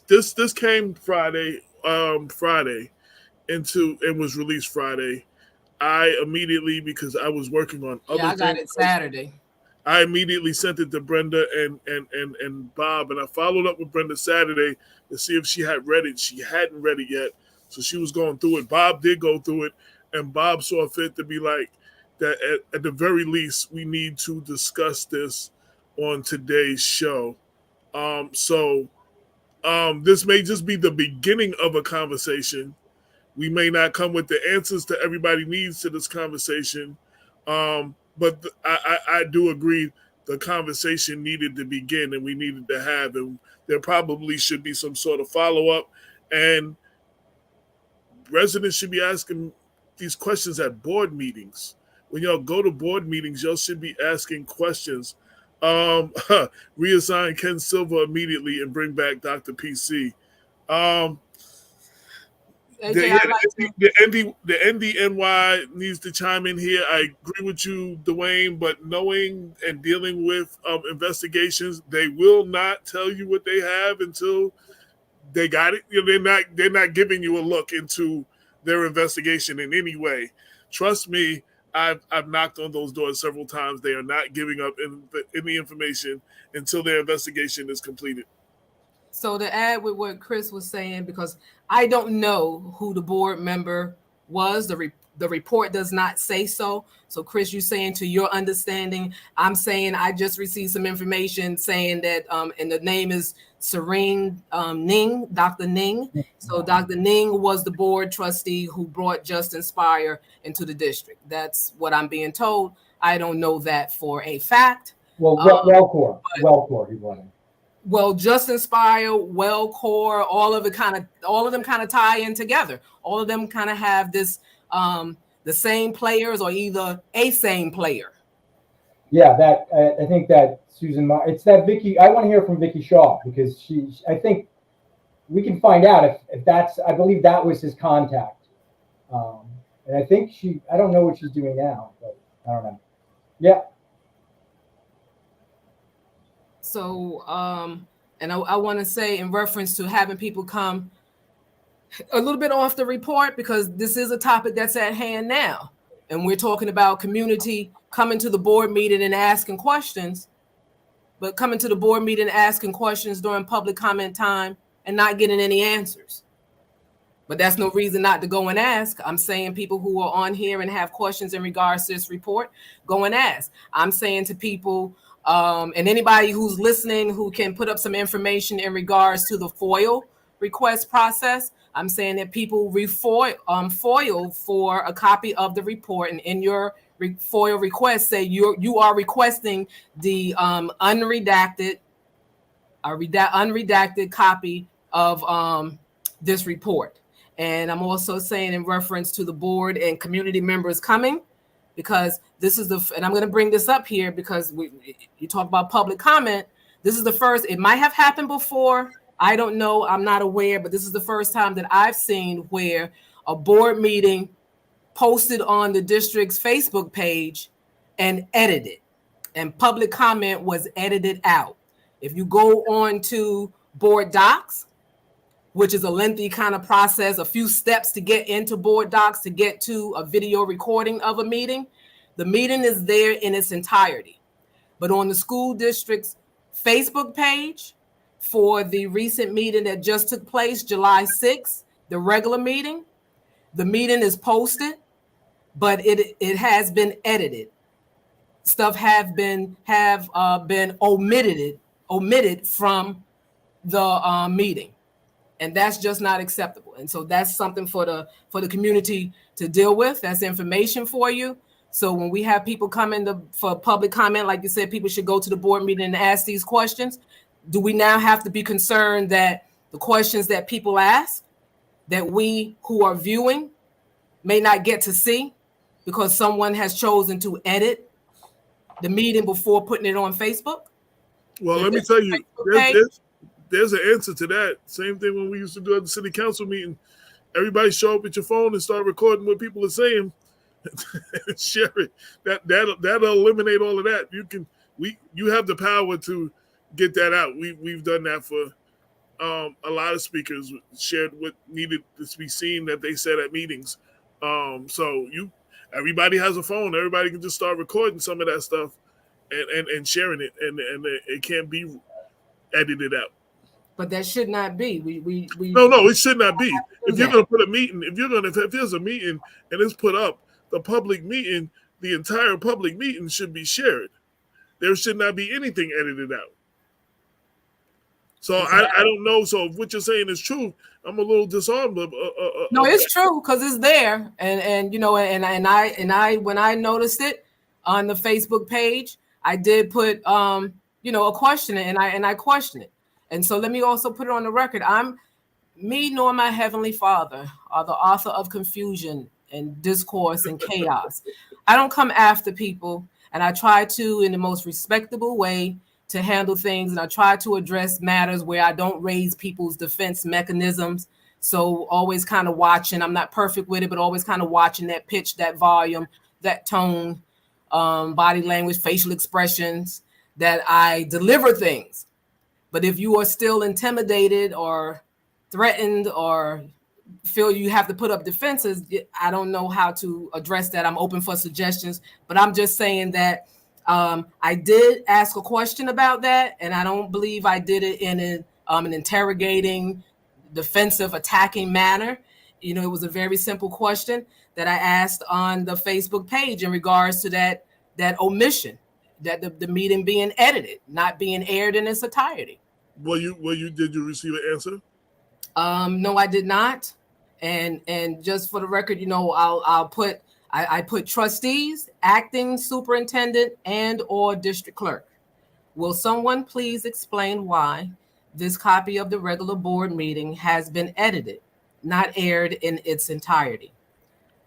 came Friday and was released Friday. I immediately, because I was working on other things. I got it Saturday. I immediately sent it to Brenda and Bob, and I followed up with Brenda Saturday to see if she had read it. She hadn't read it yet, so she was going through it. Bob did go through it, and Bob saw fit to be like that at the very least, we need to discuss this on today's show. This may just be the beginning of a conversation. We may not come with the answers that everybody needs to this conversation, but I do agree the conversation needed to begin and we needed to have, and there probably should be some sort of follow-up, and residents should be asking these questions at board meetings. When y'all go to board meetings, y'all should be asking questions. Reassign Ken Silva immediately and bring back Dr. PC. The NDNY needs to chime in here. I agree with you, Dwayne, but knowing and dealing with investigations, they will not tell you what they have until they got it. They're not giving you a look into their investigation in any way. Trust me, I've knocked on those doors several times. They are not giving up any information until their investigation is completed. So to add with what Chris was saying, because I don't know who the board member was, the report does not say so. So Chris, you're saying to your understanding, I'm saying I just received some information saying that, and the name is Cerini Ning, Dr. Ning. So Dr. Ning was the board trustee who brought Just Inspire into the district. That's what I'm being told. I don't know that for a fact. Well, WellCore, he's running. Well, Just Inspire, WellCore, all of them kind of tie in together. All of them kind of have this the same players or either a same player. Yeah, that I think that Susan, it's that Vicky. I want to hear from Vicky Shaw because I think we can find out if that's. I believe that was his contact, and I think I don't know what she's doing now, but I don't know. Yeah. So, and I want to say in reference to having people come a little bit off the report, because this is a topic that's at hand now. And we're talking about community coming to the board meeting and asking questions, but coming to the board meeting and asking questions during public comment time and not getting any answers. But that's no reason not to go and ask. I'm saying people who are on here and have questions in regards to this report, go and ask. I'm saying to people, and anybody who's listening who can put up some information in regards to the FOIL request process, I'm saying that people FOIL for a copy of the report, and in your FOIL request say you are requesting the unredacted copy of this report. And I'm also saying in reference to the board and community members coming, because this is and I'm going to bring this up here because you talk about public comment. This is the first, it might have happened before. I don't know. I'm not aware, but this is the first time that I've seen where a board meeting posted on the district's Facebook page and edited, and public comment was edited out. If you go on to board docs, which is a lengthy kind of process, a few steps to get into board docs to get to a video recording of a meeting. The meeting is there in its entirety. But on the school district's Facebook page for the recent meeting that just took place, July 6th, the regular meeting, the meeting is posted, but it has been edited. Stuff have been omitted from the meeting. And that's just not acceptable. And so that's something for the community to deal with. That's information for you. So when we have people come in for public comment, like you said, people should go to the board meeting and ask these questions. Do we now have to be concerned that the questions that people ask that we who are viewing may not get to see because someone has chosen to edit the meeting before putting it on Facebook? Well, let me tell you, there's an answer to that. Same thing when we used to do at the city council meeting. Everybody show up at your phone and start recording what people are saying and share it. That'll eliminate all of that. You have the power to get that out. We've done that for a lot of speakers, shared what needed to be seen that they said at meetings. So everybody has a phone. Everybody can just start recording some of that stuff and sharing it, and it can't be edited out. But that should not be. No, it should not be. If you're going to put a meeting, if there's a meeting and it's put up, the public meeting, the entire public meeting should be shared. There should not be anything edited out. So I don't know. So if what you're saying is true, I'm a little disarmed. No, it's true because it's there, and you know, and I when I noticed it on the Facebook page, I did put you know, a question, and I question it. And so let me also put it on the record. Me nor my Heavenly Father are the author of confusion and discourse and chaos. I don't come after people, and I try to, in the most respectable way, to handle things, and I try to address matters where I don't raise people's defense mechanisms. So always kind of watching. I'm not perfect with it, but always kind of watching that pitch, that volume, that tone, body language, facial expressions, that I deliver things. But if you are still intimidated or threatened or feel you have to put up defenses, I don't know how to address that. I'm open for suggestions, but I'm just saying that I did ask a question about that, and I don't believe I did it in an interrogating, defensive, attacking manner. You know, it was a very simple question that I asked on the Facebook page in regards to that omission, that the meeting being edited, not being aired in its entirety. Did you receive an answer? No, I did not. And just for the record, you know, I put trustees, acting superintendent, and or district clerk. Will someone please explain why this copy of the regular board meeting has been edited, not aired in its entirety?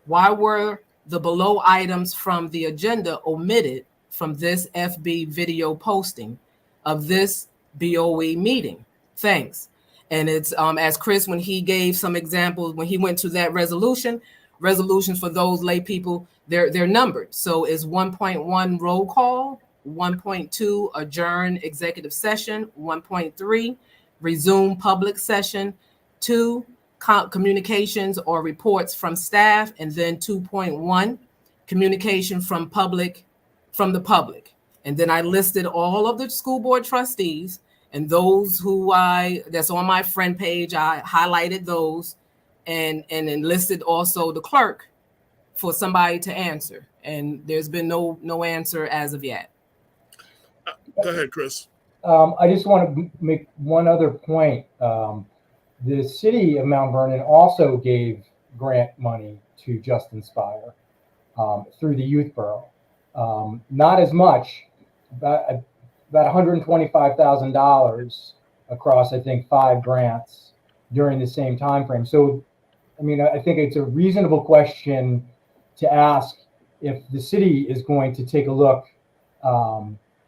Why were the below items from the agenda omitted from this FB video posting of this BOE meeting? Thanks. And it's as Chris, when he gave some examples, when he went to that resolutions for those lay people, they're numbered. So it's 1.1 roll call, 1.2 adjourn executive session, 1.3 resume public session, 2 communications or reports from staff, and then 2.1 communication from the public. And then I listed all of the school board trustees and those that's on my friend page. I highlighted those and then listed also the clerk for somebody to answer. And there's been no answer as of yet. Go ahead, Chris. I just want to make one other point. The city of Mount Vernon also gave grant money to Just Inspire through the youth borough. Not as much, about $125,000 across, I think, 5 grants during the same time frame. So, I mean, I think it's a reasonable question to ask if the city is going to take a look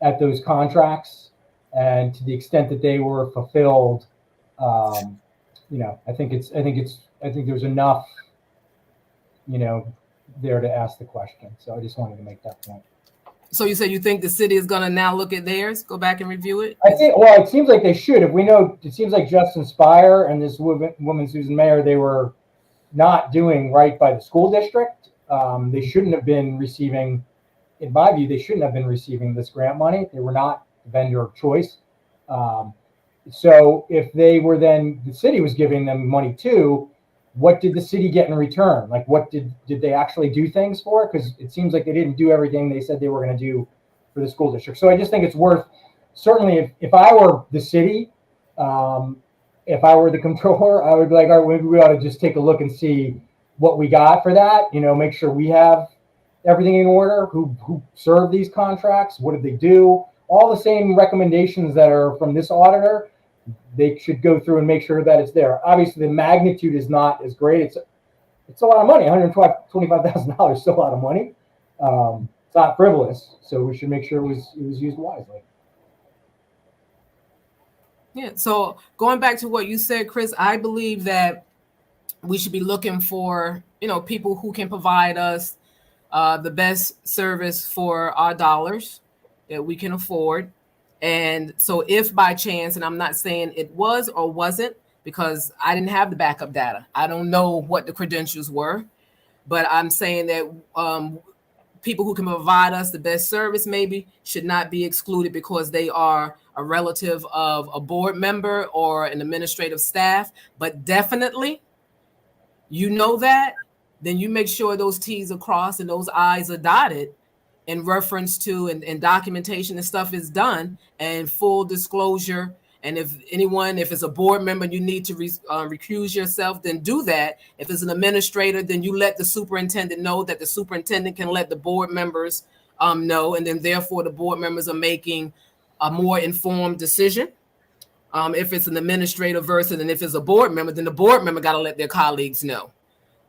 at those contracts, and to the extent that they were fulfilled. You know, I think there's enough, you know, there to ask the question. So I just wanted to make that point. So you say you think the city is going to now look at theirs, go back and review it? I think, well, it seems like they should. If we know, it seems like Just Inspire and this woman, Susan Mayer, they were not doing right by the school district. They shouldn't have been receiving, in my view, they shouldn't have been receiving this grant money. They were not the vendor of choice. So if they were, then the city was giving them money too, what did the city get in return? Like, what did they actually do things for? Because it seems like they didn't do everything they said they were going to do for the school district. So I just think it's worth, certainly if I were the city, if I were the controller, I would be like, all right, maybe we ought to just take a look and see what we got for that. You know, make sure we have everything in order. Who served these contracts? What did they do? All the same recommendations that are from this auditor. they should go through and make sure that it's there. Obviously, the magnitude is not as great. It's a lot of money. $125,000 is still a lot of money. It's not frivolous, so we should make sure it was used wisely. Yeah. So going back to what you said, Chris, I believe that we should be looking for, people who can provide us the best service for our dollars that we can afford. And so if by chance, and I'm not saying it was or wasn't, because I didn't have the backup data, I don't know what the credentials were, but I'm saying that people who can provide us the best service maybe should not be excluded because they are a relative of a board member or an administrative staff. But definitely, that, then you make sure those T's are crossed and those I's are dotted in reference to and documentation and stuff is done and full disclosure. And if it's a board member, you need to recuse yourself, then do that. If it's an administrator, then you let the superintendent know that the superintendent can let the board members know. And then therefore the board members are making a more informed decision. If it's an administrator versus, and if it's a board member, then the board member got to let their colleagues know.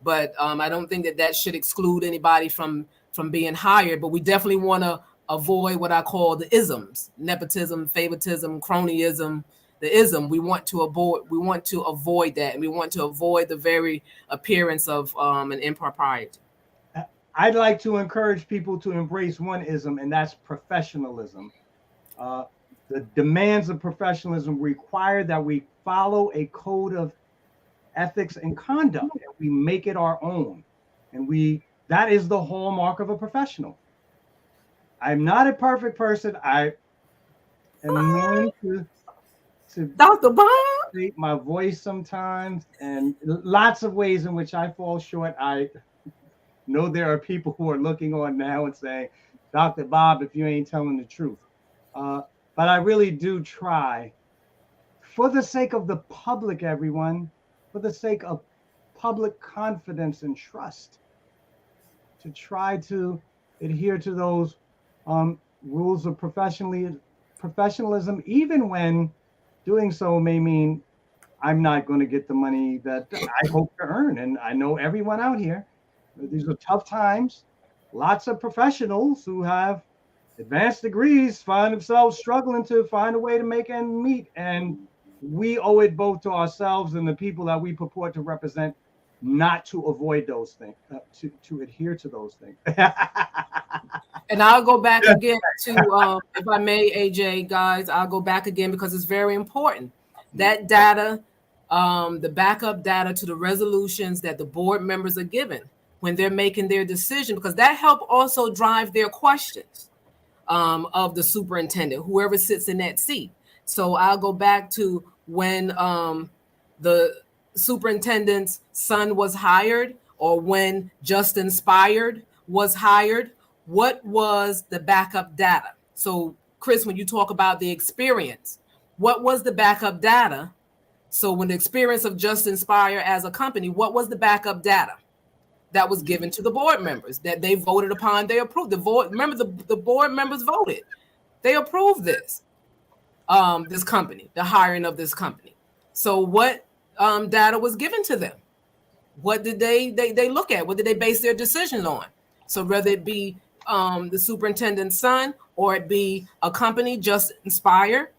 But I don't think that should exclude anybody from being hired. But we definitely want to avoid what I call the isms: nepotism, favoritism, cronyism. The ism we want to avoid. We want to avoid that, and we want to avoid the very appearance of an impropriety. I'd like to encourage people to embrace one ism, and that's professionalism. The demands of professionalism require that we follow a code of ethics and conduct, and we make it our own. And that is the hallmark of a professional. I'm not a perfect person. I am known to Dr. Bob, create my voice sometimes, and lots of ways in which I fall short. I know there are people who are looking on now and saying, Dr. Bob, if you ain't telling the truth. But I really do try, for the sake of the public, everyone, for the sake of public confidence and trust, to try to adhere to those rules of professionalism, even when doing so may mean I'm not going to get the money that I hope to earn. And I know everyone out here, these are tough times. Lots of professionals who have advanced degrees find themselves struggling to find a way to make ends meet. And we owe it both to ourselves and the people that we purport to represent not to avoid those things, to adhere to those things. And I'll go back again to, if I may, AJ, guys, I'll go back again because it's very important. That data, the backup data to the resolutions that the board members are given when they're making their decision, because that help also drive their questions of the superintendent, whoever sits in that seat. So I'll go back to when the superintendent's son was hired, or when Justin Spired was hired. What was the backup data? So, Chris, when you talk about the experience, what was the backup data? So when the experience of Justin Spire as a company, what was the backup data that was given to the board members that they voted upon? They approved. Remember, the board members voted. They approved this company, the hiring of this company. So what data was given to them? What did they look at? What did they base their decisions on? So whether it be the superintendent's son or it be a company, Just Inspire.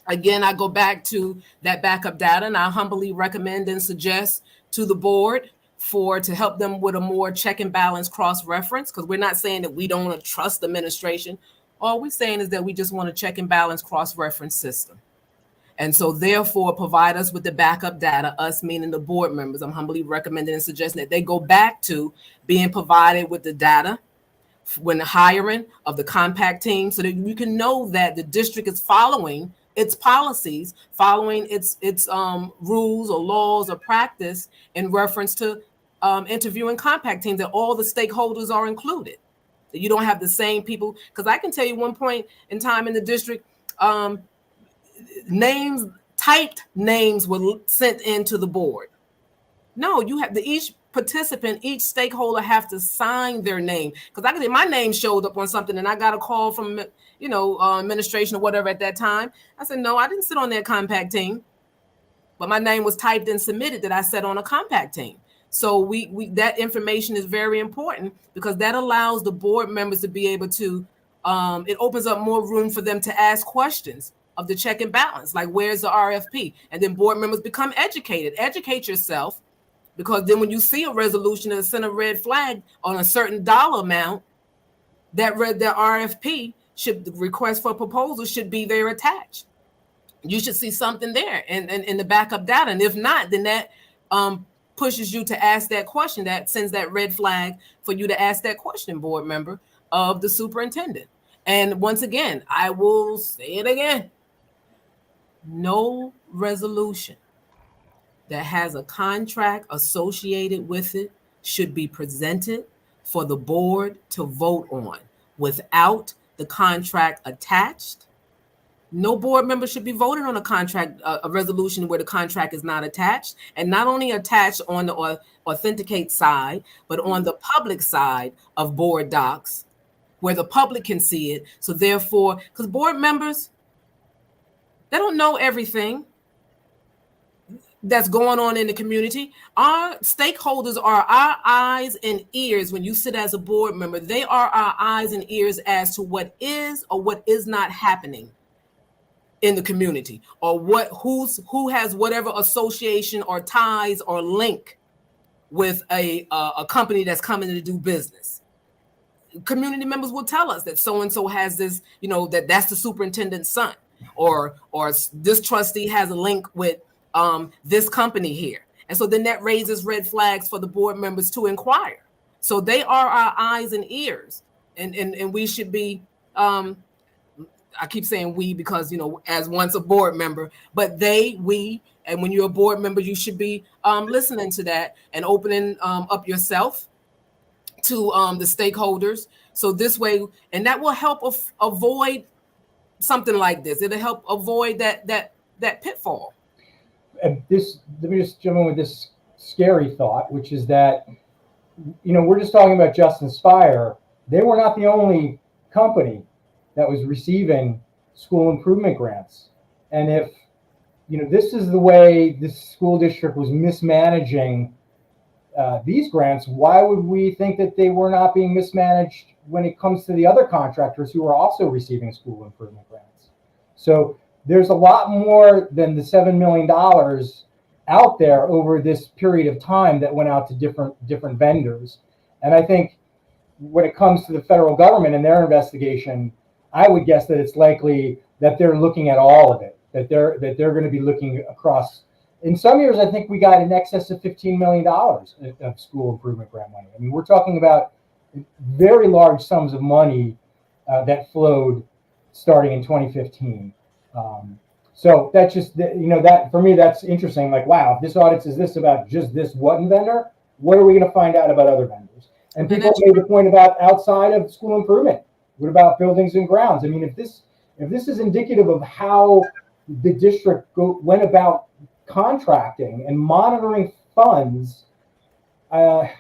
Again, I go back to that backup data, and I humbly recommend and suggest to the board to help them with a more check and balance cross-reference, because we're not saying that we don't want to trust the administration. All we're saying is that we just want a check and balance cross-reference system. And so therefore, provide us with the backup data, us meaning the board members. I'm humbly recommending and suggesting that they go back to being provided with the data when the hiring of the compact team, so that you can know that the district is following its policies, following its rules or laws or practice in reference to interviewing compact teams, that all the stakeholders are included. That you don't have the same people, because I can tell you one point in time in the district, typed names were sent into the board. No, you have each participant, each stakeholder have to sign their name. Because I could say my name showed up on something and I got a call from, administration or whatever at that time. I said, no, I didn't sit on that compact team. But my name was typed and submitted that I sat on a compact team. So we that information is very important because that allows the board members to be able to, it opens up more room for them to ask questions of the check and balance, like where's the RFP? And then board members become educated. Educate yourself, because then when you see a resolution and send a red flag on a certain dollar amount, that RFP should, the request for proposal should be there attached. You should see something there and in the backup data. And if not, then that pushes you to ask that question. That sends that red flag for you to ask that question, board member, of the superintendent. And once again, I will say it again. No resolution that has a contract associated with it should be presented for the board to vote on without the contract attached. No board member should be voting on a contract, a resolution where the contract is not attached, and not only attached on the authenticate side, but on the public side of board docs where the public can see it. So therefore, because board members, they don't know everything that's going on in the community. Our stakeholders are our eyes and ears. When you sit as a board member, they are our eyes and ears as to what is or what is not happening in the community, or who has whatever association or ties or link with a company that's coming to do business. Community members will tell us that so-and-so has this, that's the superintendent's son, or this trustee has a link with this company here. And so then that raises red flags for the board members to inquire. So they are our eyes and ears, and we should be, I keep saying we because, as once a board member, but we, and when you're a board member, you should be listening to that and opening up yourself to the stakeholders. So this way, and that will help avoid something like this. It'll help avoid that pitfall. And let me just jump in with this scary thought, which is that, we're just talking about Just Inspire. They were not the only company that was receiving school improvement grants. And if, this is the way this school district was mismanaging these grants, why would we think that they were not being mismanaged when it comes to the other contractors who are also receiving school improvement grants? So there's a lot more than the $7 million out there over this period of time that went out to different vendors. And I think when it comes to the federal government and their investigation, I would guess that it's likely that they're looking at all of it, that they're going to be looking across. In some years, I think we got in excess of $15 million of school improvement grant money. I mean, we're talking about very large sums of money that flowed starting in 2015. So that's just, that for me, that's interesting. Like, wow, if this audit is this about just this one vendor, what are we going to find out about other vendors? And people made the point about outside of school improvement. What about buildings and grounds? I mean, if this is indicative of how the district went about contracting and monitoring funds, why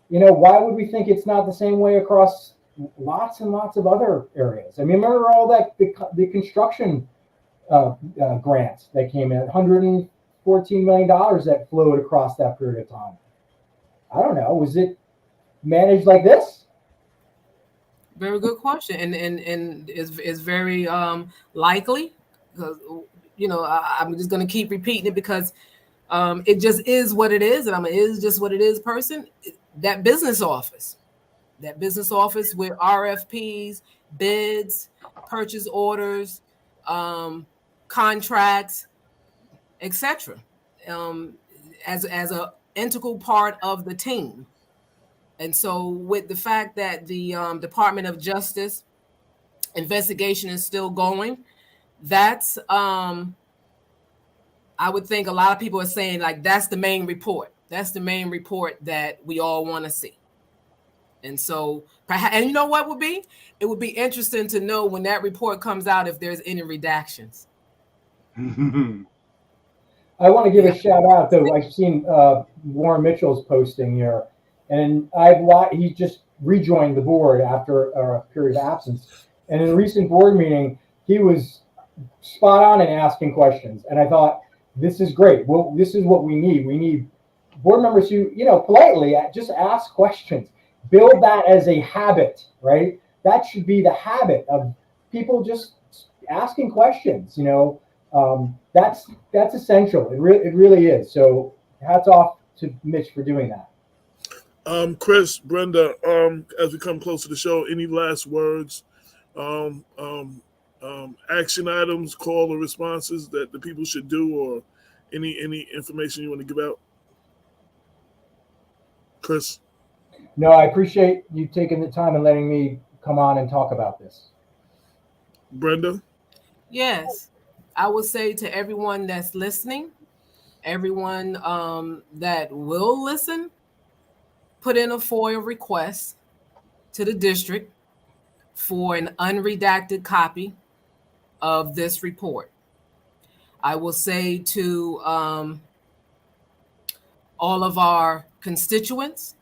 would we think it's not the same way across lots and lots of other areas? I mean, remember all that the construction grants that came in, $114 million that flowed across that period of time. I don't know. Was it managed like this? Very good question, and is very likely, because I'm just going to keep repeating it because it just is what it is, and is just what it is. Person, that business office with RFPs, bids, purchase orders, contracts, etc., as a integral part of the team. And so with the fact that the Department of Justice investigation is still going, that's, I would think a lot of people are saying, like, that's the main report. That's the main report that we all want to see. And so, and you know what would be? It would be interesting to know when that report comes out if there's any redactions. I want to give a shout out though. I've seen Warren Mitchell's posting here, and he just rejoined the board after a period of absence. And in a recent board meeting, he was spot on in asking questions, and I thought this is great. Well, this is what we need. We need board members who, politely just ask questions. Build that as a habit, right? That should be the habit of people just asking questions. That's essential. It really is. So hats off to Mitch for doing that. Chris, Brenda, as we come close to the show, any last words, action items, call or responses that the people should do, or any information you want to give out? Chris? No, I appreciate you taking the time and letting me come on and talk about this. Brenda? Yes, I would say to everyone that's listening, everyone that will listen, put in a FOIA request to the district for an unredacted copy of this report. I will say to all of our constituents,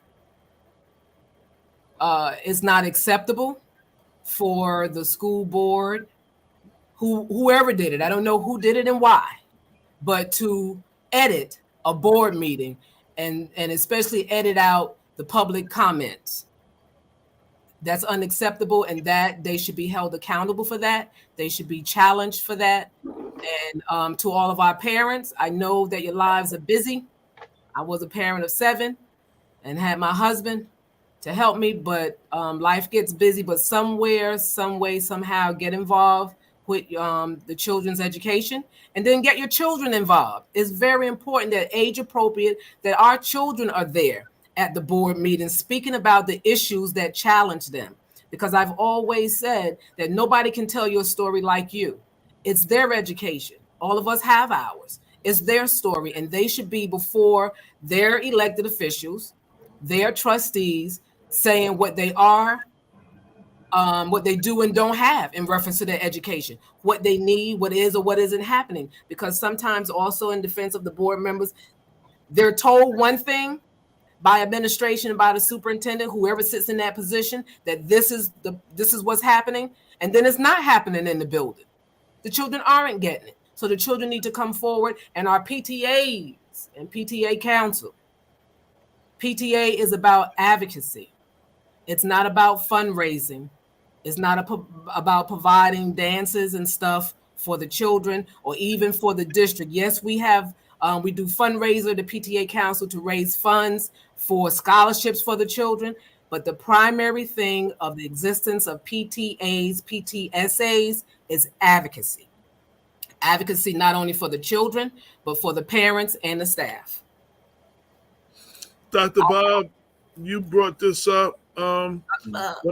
it's not acceptable for the school board, whoever did it, I don't know who did it and why, but to edit a board meeting and especially edit out the public comments. That's unacceptable, and that they should be held accountable for that. They should be challenged for that. And to all of our parents, I know that your lives are busy. I was a parent of 7 and had my husband to help me, but life gets busy. But somewhere, some way, somehow get involved with the children's education, and then get your children involved. It's very important that age appropriate, that our children are there at the board meeting speaking about the issues that challenge them. Because I've always said that nobody can tell your story like you. It's their education. All of us have ours. It's their story, and they should be before their elected officials, their trustees, saying what they are, what they do and don't have in reference to their education, what they need, what is or what isn't happening. Because sometimes also in defense of the board members, they're told one thing by administration, by the superintendent, whoever sits in that position, that this is what's happening, and then it's not happening in the building. The children aren't getting it. So the children need to come forward, and our PTAs and PTA council. PTA is about advocacy. It's not about fundraising. It's not about providing dances and stuff for the children or even for the district. Yes, we have we do fundraiser, the PTA council, to raise funds for scholarships for the children. But the primary thing of the existence of PTAs, PTSAs is advocacy. Advocacy not only for the children, but for the parents and the staff. Dr. Bob, you brought this up when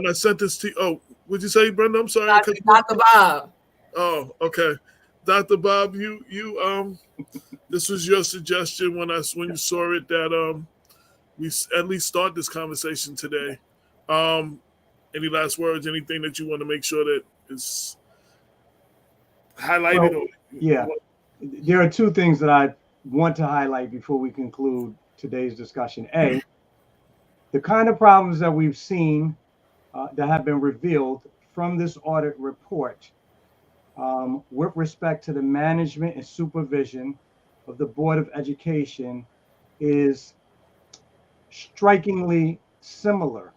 I sent this to you. Oh, what'd you say, Brenda? I'm sorry. Dr. Bob. Oh, okay. Dr. Bob, you this was your suggestion when you saw it that we at least start this conversation today. Any last words? Anything that you want to make sure that is highlighted? Well, yeah, there are 2 things that I want to highlight before we conclude today's discussion. A, the kind of problems that we've seen that have been revealed from this audit report with respect to the management and supervision of the Board of Education is strikingly similar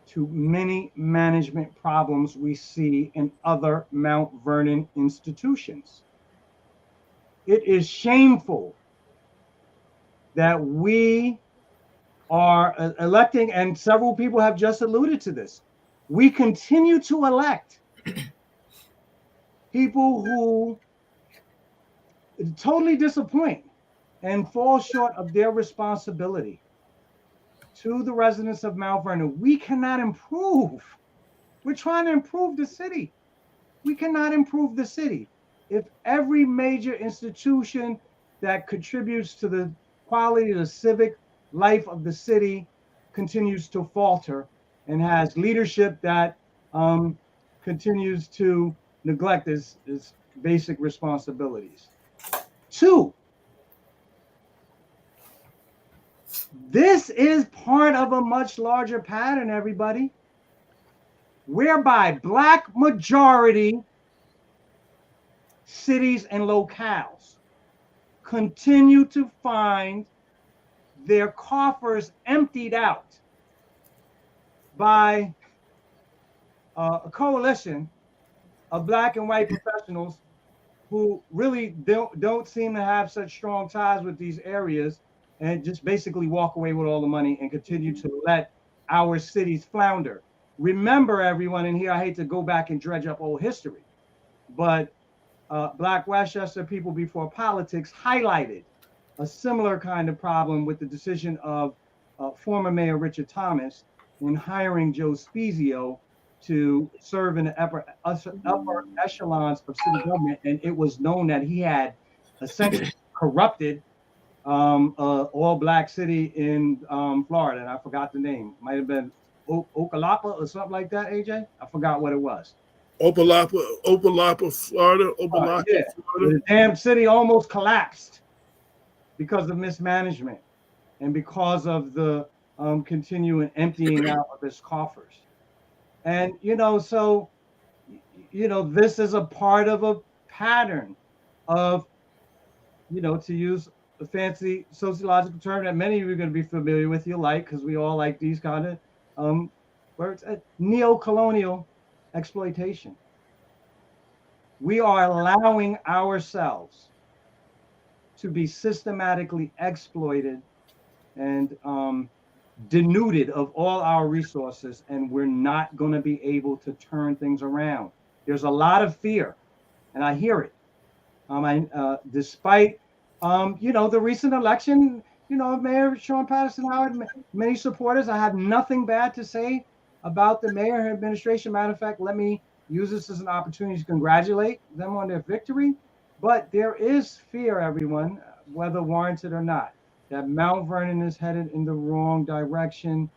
to many management problems we see in other Mount Vernon institutions. It is shameful that we are electing, and several people have just alluded to this, we continue to elect people who totally disappoint and fall short of their responsibility to the residents of Mount Vernon. We cannot improve. We're trying to improve the city. We cannot improve the city if every major institution that contributes to the quality of the civic life of the city continues to falter and has leadership that continues to neglect its basic responsibilities. Two, this is part of a much larger pattern, everybody, whereby Black majority cities and locales continue to find their coffers emptied out by a coalition of Black and white professionals who really don't seem to have such strong ties with these areas, and just basically walk away with all the money and continue to let our cities flounder. Remember, everyone in here, I hate to go back and dredge up old history, but Black Westchester People Before Politics highlighted a similar kind of problem with the decision of former Mayor Richard Thomas in hiring Joe Spezio to serve in the upper echelons of city government. And it was known that he had essentially corrupted all Black city in Florida. And I forgot the name. Might have been Okalapa or something like that, AJ? I forgot what it was. Opalapa, Florida. Opalaka, yeah. Florida. The damn city almost collapsed because of mismanagement and because of the continuing emptying out of its coffers. And, so, this is a part of a pattern of, to use a fancy sociological term that many of you are going to be familiar with, because we all like these kind of words, neo-colonial exploitation. We are allowing ourselves to be systematically exploited and denuded of all our resources, and we're not going to be able to turn things around. There's a lot of fear, and I hear it. Despite the recent election, Mayor Sean Patterson Howard, many supporters. I have nothing bad to say about the mayor and her administration. Matter of fact, let me use this as an opportunity to congratulate them on their victory. But there is fear, everyone, whether warranted or not, that Mount Vernon is headed in the wrong direction,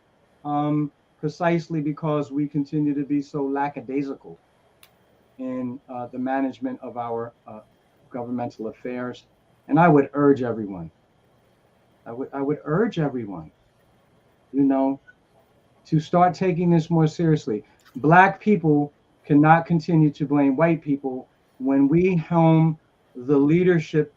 precisely because we continue to be so lackadaisical in the management of our governmental affairs. And I would urge everyone, to start taking this more seriously. Black people cannot continue to blame white people when we helm the leadership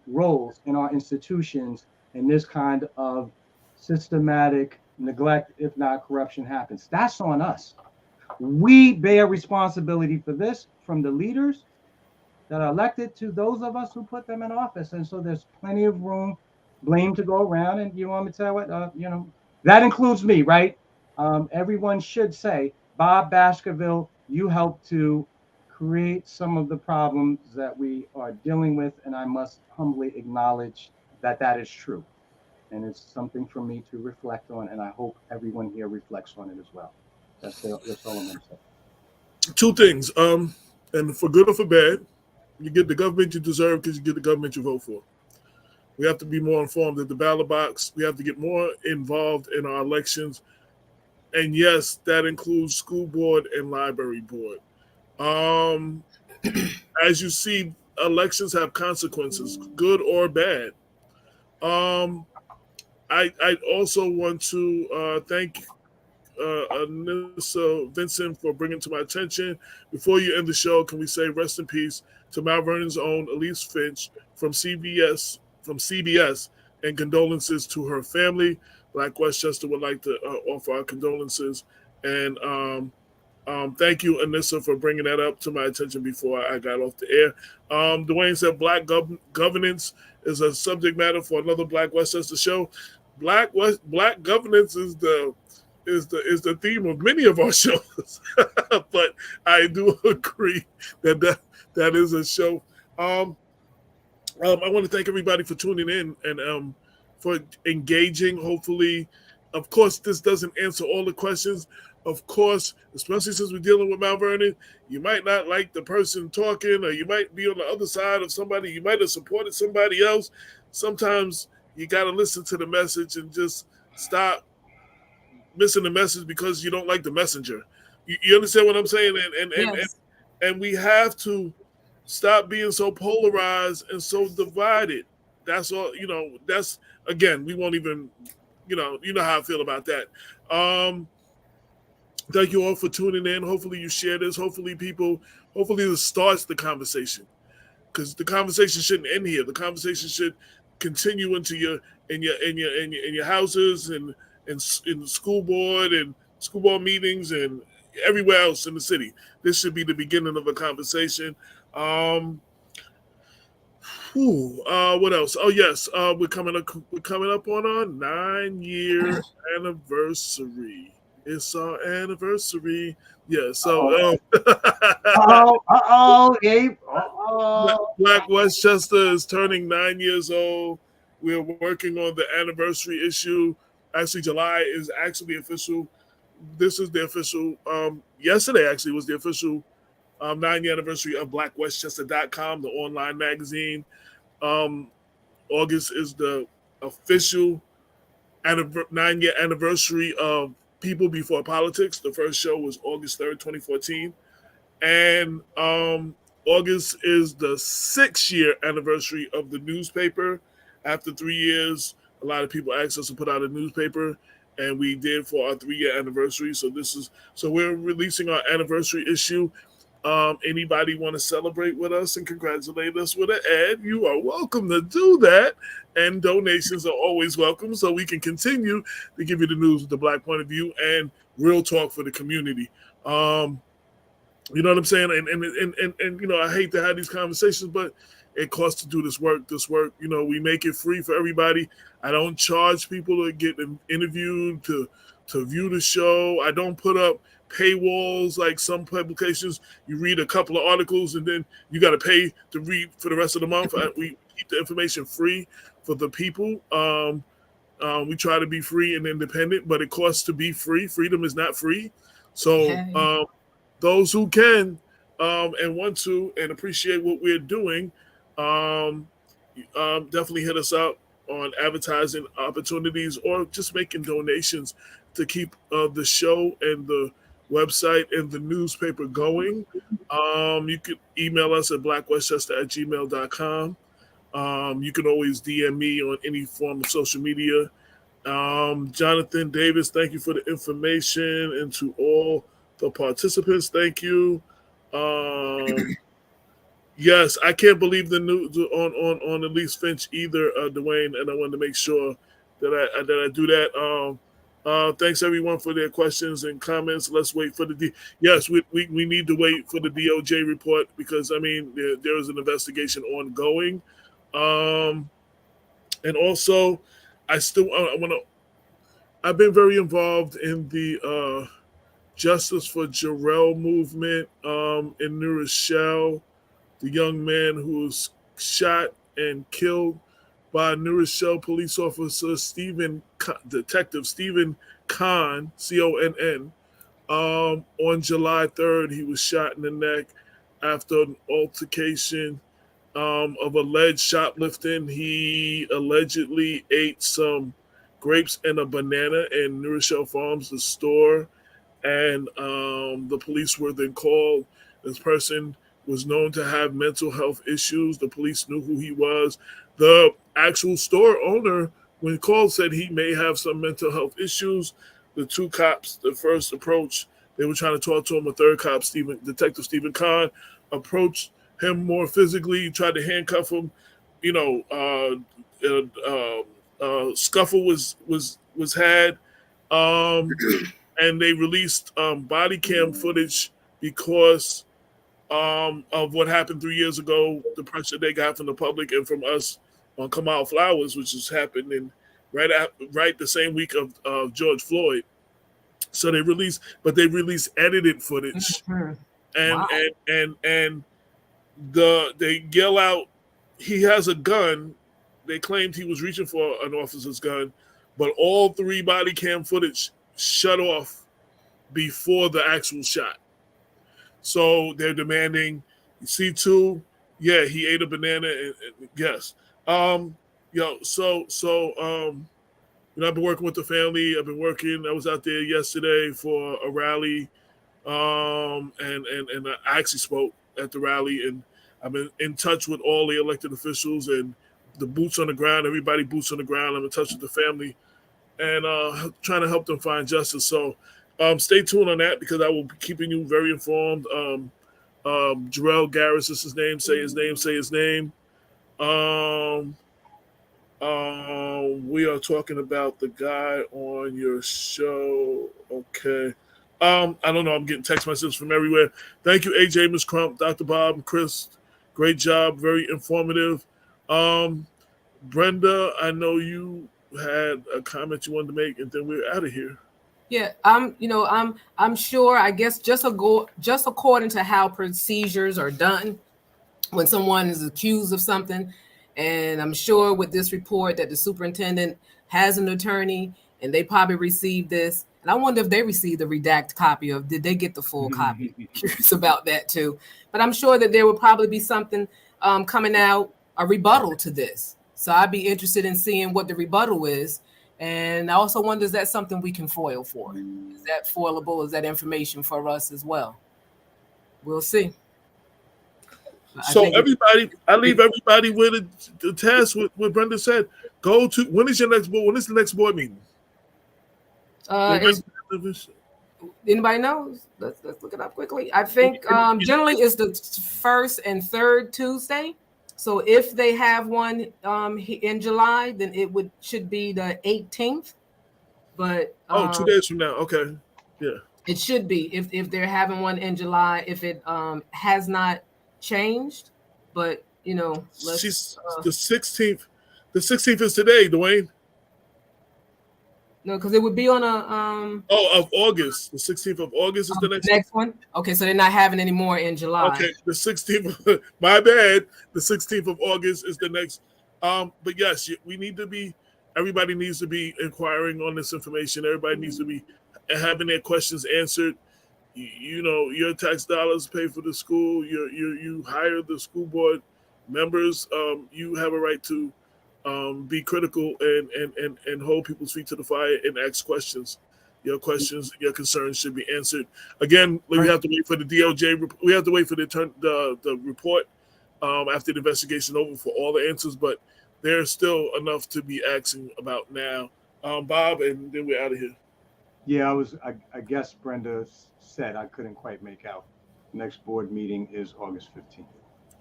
roles in our institutions, and this kind of systematic neglect, if not corruption, happens. That's on us. We bear responsibility for this, from the leaders that are elected to those of us who put them in office. And so there's plenty of room, blame to go around. And you want me to tell what, that includes me, right? Everyone should say, Bob Baskerville, you helped to create some of the problems that we are dealing with. And I must humbly acknowledge that that is true. And it's something for me to reflect on. And I hope everyone here reflects on it as well. That's all I'm going to say. Two things. And for good or for bad, you get the government you deserve because you get the government you vote for. We have to be more informed at the ballot box. We have to get more involved in our elections. And yes, that includes school board and library board. As you see, elections have consequences, good or bad. I also want to thank Anissa Vincent for bringing to my attention. Before you end the show, can we say rest in peace to Mount Vernon's own Elise Finch from CBS, and condolences to her family. Black Westchester would like to offer our condolences. And thank you, Anissa, for bringing that up to my attention before I got off the air. Dwayne said Black governance is a subject matter for another Black Westchester show. Black governance is the theme of many of our shows, but I do agree that is a show. I want to thank everybody for tuning in and for engaging. Hopefully, of course, this doesn't answer all the questions. Of course, especially since we're dealing with Mount Vernon, you might not like the person talking, or you might be on the other side of somebody. You might have supported somebody else. Sometimes you got to listen to the message and just stop missing the message because you don't like the messenger. You understand what I'm saying? And we have to Stop being so polarized and so divided. That's all. That's, again, we won't even. You know how I feel about that. Thank you all for tuning in. Hopefully you share this. Hopefully this starts the conversation, because the conversation shouldn't end here. The conversation should continue into your houses and in the school board and school board meetings and everywhere else in the city. This should be the beginning of a conversation. What else? Oh yes, we're coming up on our 9-year anniversary. It's our anniversary. Yeah. So Abe. Black Westchester is turning 9 years old. We're working on the anniversary issue. Actually, July is actually official. This is the official. Yesterday actually was the official 9-year anniversary of blackwestchester.com, the online magazine. August is the official 9-year anniversary of People Before Politics. The first show was August 3rd, 2014. And August is the 6-year anniversary of the newspaper. After 3 years, a lot of people asked us to put out a newspaper, and we did for our 3-year anniversary. So we're releasing our anniversary issue. Anybody want to celebrate with us and congratulate us with an ad, you are welcome to do that. And donations are always welcome, so we can continue to give you the news with the Black point of view and real talk for the community. You know what I'm saying? And I hate to have these conversations, but it costs to do this work. We make it free for everybody. I don't charge people to get interviewed, to view the show. I don't put up paywalls like some publications. You read a couple of articles and then you got to pay to read for the rest of the month. We keep the information free for the people. We try to be free and independent, but it costs to be free. Freedom is not free. So those who can and want to and appreciate what we're doing, definitely hit us up on advertising opportunities or just making donations to keep the show and the website and the newspaper going. You can email us at blackwestchester@gmail.com. You can always DM me on any form of social media. Jonathan Davis, thank you for the information, and to all the participants, thank you. Yes, I can't believe the news on Elise Finch either, Dwayne, and I wanted to make sure that I do that. Thanks everyone for their questions and comments. Let's wait for yes, we need to wait for the DOJ report, because there is an investigation ongoing. And also I've been very involved in the Justice for Jarrell movement in New Rochelle. The young man who was shot and killed by New Rochelle police officer Detective Stephen Conn, C-O-N-N. On July 3rd, he was shot in the neck after an altercation of alleged shoplifting. He allegedly ate some grapes and a banana in New Rochelle Farms, the store, and the police were then called. This person was known to have mental health issues. The police knew who he was. The actual store owner, when called, said he may have some mental health issues. The two cops, the first approach, they were trying to talk to him. A third cop, Detective Stephen Conn, approached him more physically, tried to handcuff him. Scuffle was had, and they released body cam footage because of what happened 3 years ago, the pressure they got from the public and from us on Kamau Flowers, which has happened in right the same week of George Floyd. So they released edited footage, and they yell out, he has a gun. They claimed he was reaching for an officer's gun, but all 3 body cam footage shut off before the actual shot. So they're demanding C2. Yeah, he ate a banana. And yes. I've been working with the family. I was out there yesterday for a rally. And I actually spoke at the rally, and I've been in touch with all the elected officials and the boots on the ground, everybody boots on the ground. I'm in touch with the family and trying to help them find justice. So stay tuned on that because I will be keeping you very informed. Jarrell Garris is his name. Say his name. Say his name. We are talking about the guy on your show. Okay. I don't know. I'm getting text messages from everywhere. Thank you, AJ, Ms. Crump, Dr. Bob, and Chris. Great job. Very informative. Brenda, I know you had a comment you wanted to make, and then we're out of here. Yeah, I'm sure. I guess just according to how procedures are done when someone is accused of something, and I'm sure with this report that the superintendent has an attorney, and they probably received this. And I wonder if they received the redacted copy of. Did they get the full copy? Curious about that too. But I'm sure that there will probably be something coming out, a rebuttal to this. So I'd be interested in seeing what the rebuttal is. And I also wonder, is that something we can foil for? Is that foilable? Is that information for us as well? We'll see. So everybody, I leave everybody with the task with what Brenda said. Go to, when is the next board meeting? Anybody knows? Let's look it up quickly. I think generally it's the first and third Tuesday. So if they have one in July, then should be the 18th. But 2 days from now, okay, yeah, it should be if they're having one in July. If it has not changed, but the 16th. The 16th is today, Dwayne. No, because it would be on a of August. The 16th of August is the next one. Okay, so they're not having any more in July. Okay, the 16th. My bad. The 16th of August is the next. But yes, everybody needs to be inquiring on this information. Everybody needs to be having their questions answered. Your tax dollars pay for the school. You hire the school board members. You have a right to be critical and hold people's feet to the fire and ask questions. Your questions, your concerns should be answered. Again, we have to wait for the DOJ. We have to wait for the report after the investigation over for all the answers. But there's still enough to be asking about now. Bob, and then we're out of here. Yeah, I guess Brenda said I couldn't quite make out. Next board meeting is August 15th.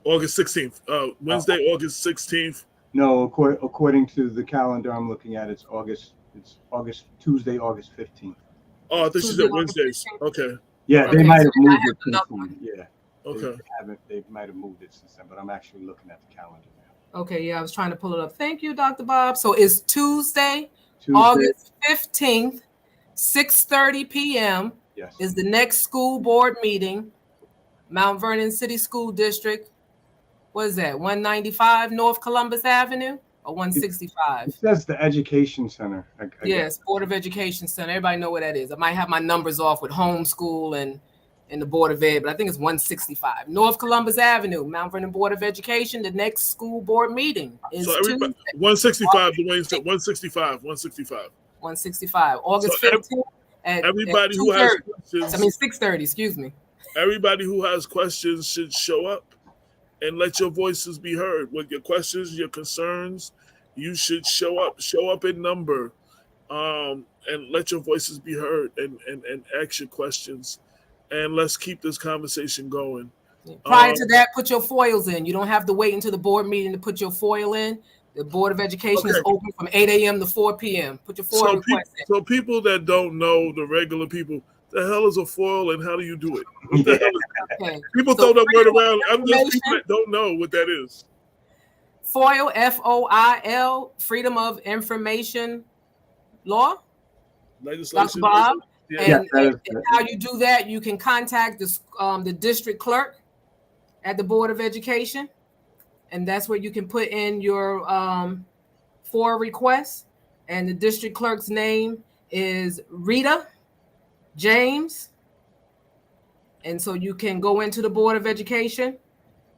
August 16th. Wednesday, August 16th. No, according to the calendar I'm looking at, it's Tuesday, August 15th. Oh, I thought you said Wednesdays. Okay. Yeah, they might have moved it since then. Yeah. Okay. They might have moved it since then, but I'm actually looking at the calendar now. Okay, yeah, I was trying to pull it up. Thank you, Dr. Bob. So it's Tuesday. August 15th, 6:30 p.m. Yes. Is the next school board meeting, Mount Vernon City School District. What is that, 195 North Columbus Avenue or 165? It says the Education Center. Yes, Board of Education Center. Everybody know where that is. I might have my numbers off with homeschool and the Board of Ed, but I think it's 165 North Columbus Avenue, Mount Vernon Board of Education. The next school board meeting is Tuesday. 165. Dwayne said 165. 165. August 15th. Everybody who has questions. 6:30. Excuse me. Everybody who has questions should show up and let your voices be heard. With your questions, your concerns, you should show up. Show up in number, and let your voices be heard and ask your questions. And let's keep this conversation going. Prior to that, put your foils in. You don't have to wait until the board meeting to put your foil in. The Board of Education is open from 8 a.m. to 4 p.m. Put your foil request in. So people that don't know, the regular people, the hell is a foil and how do you do it? What the hell is it? People throw that word around. I'm just people that don't know what that is. FOIL, FOIL, Freedom of Information Law. Legislation. Dr. Bob. Yeah. And how you do that, you can contact the district clerk at the Board of Education. And that's where you can put in your FOIL request. And the district clerk's name is Rita James. And so you can go into the Board of Education,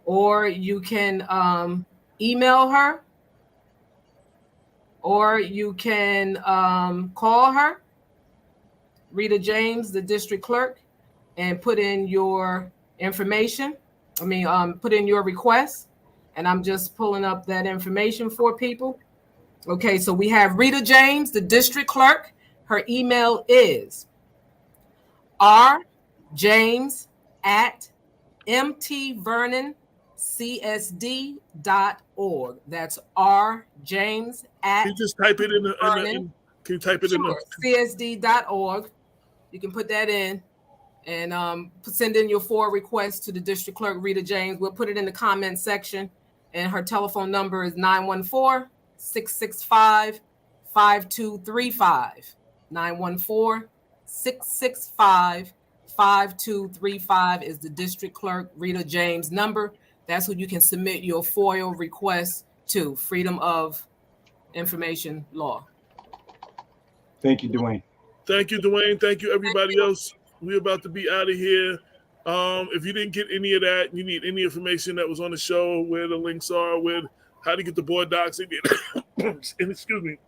or you can email her, or you can call her, Rita James, the district clerk, and put in your information. put in your request, and I'm just pulling up that information for people. Okay, so we have Rita James, the district clerk. Her email is rjames@mtvernoncsd.org. That's rjames Can you just type it in the, Vernon. can you type it in the csd.org. You can put that in and send in your FOIA request to the district clerk, Rita James. We'll put it in the comment section. And her telephone number is 914-665-5235. 914-665-5235 is the district clerk, Rita James number. That's who you can submit your FOIA request to, Freedom of Information Law. Thank you, Dwayne. Thank you, Dwayne. Thank you, everybody else. We're about to be out of here. If you didn't get any of that, you need any information that was on the show, where the links are, where how to get the board docs, and excuse me,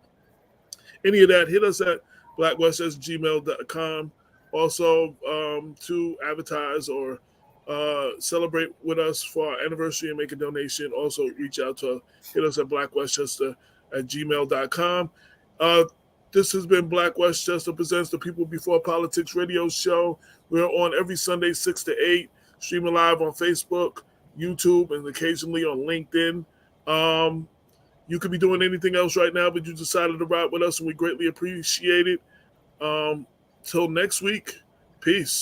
any of that, hit us at blackwest@gmail.com. Also, to advertise or celebrate with us for our anniversary and make a donation, also reach out to hit us at blackwestchester@gmail.com. This has been Black Westchester Presents the People Before Politics radio show. We're on every Sunday, 6 to 8, streaming live on Facebook, YouTube, and occasionally on LinkedIn. You could be doing anything else right now, but you decided to ride with us, and we greatly appreciate it. Till next week, peace.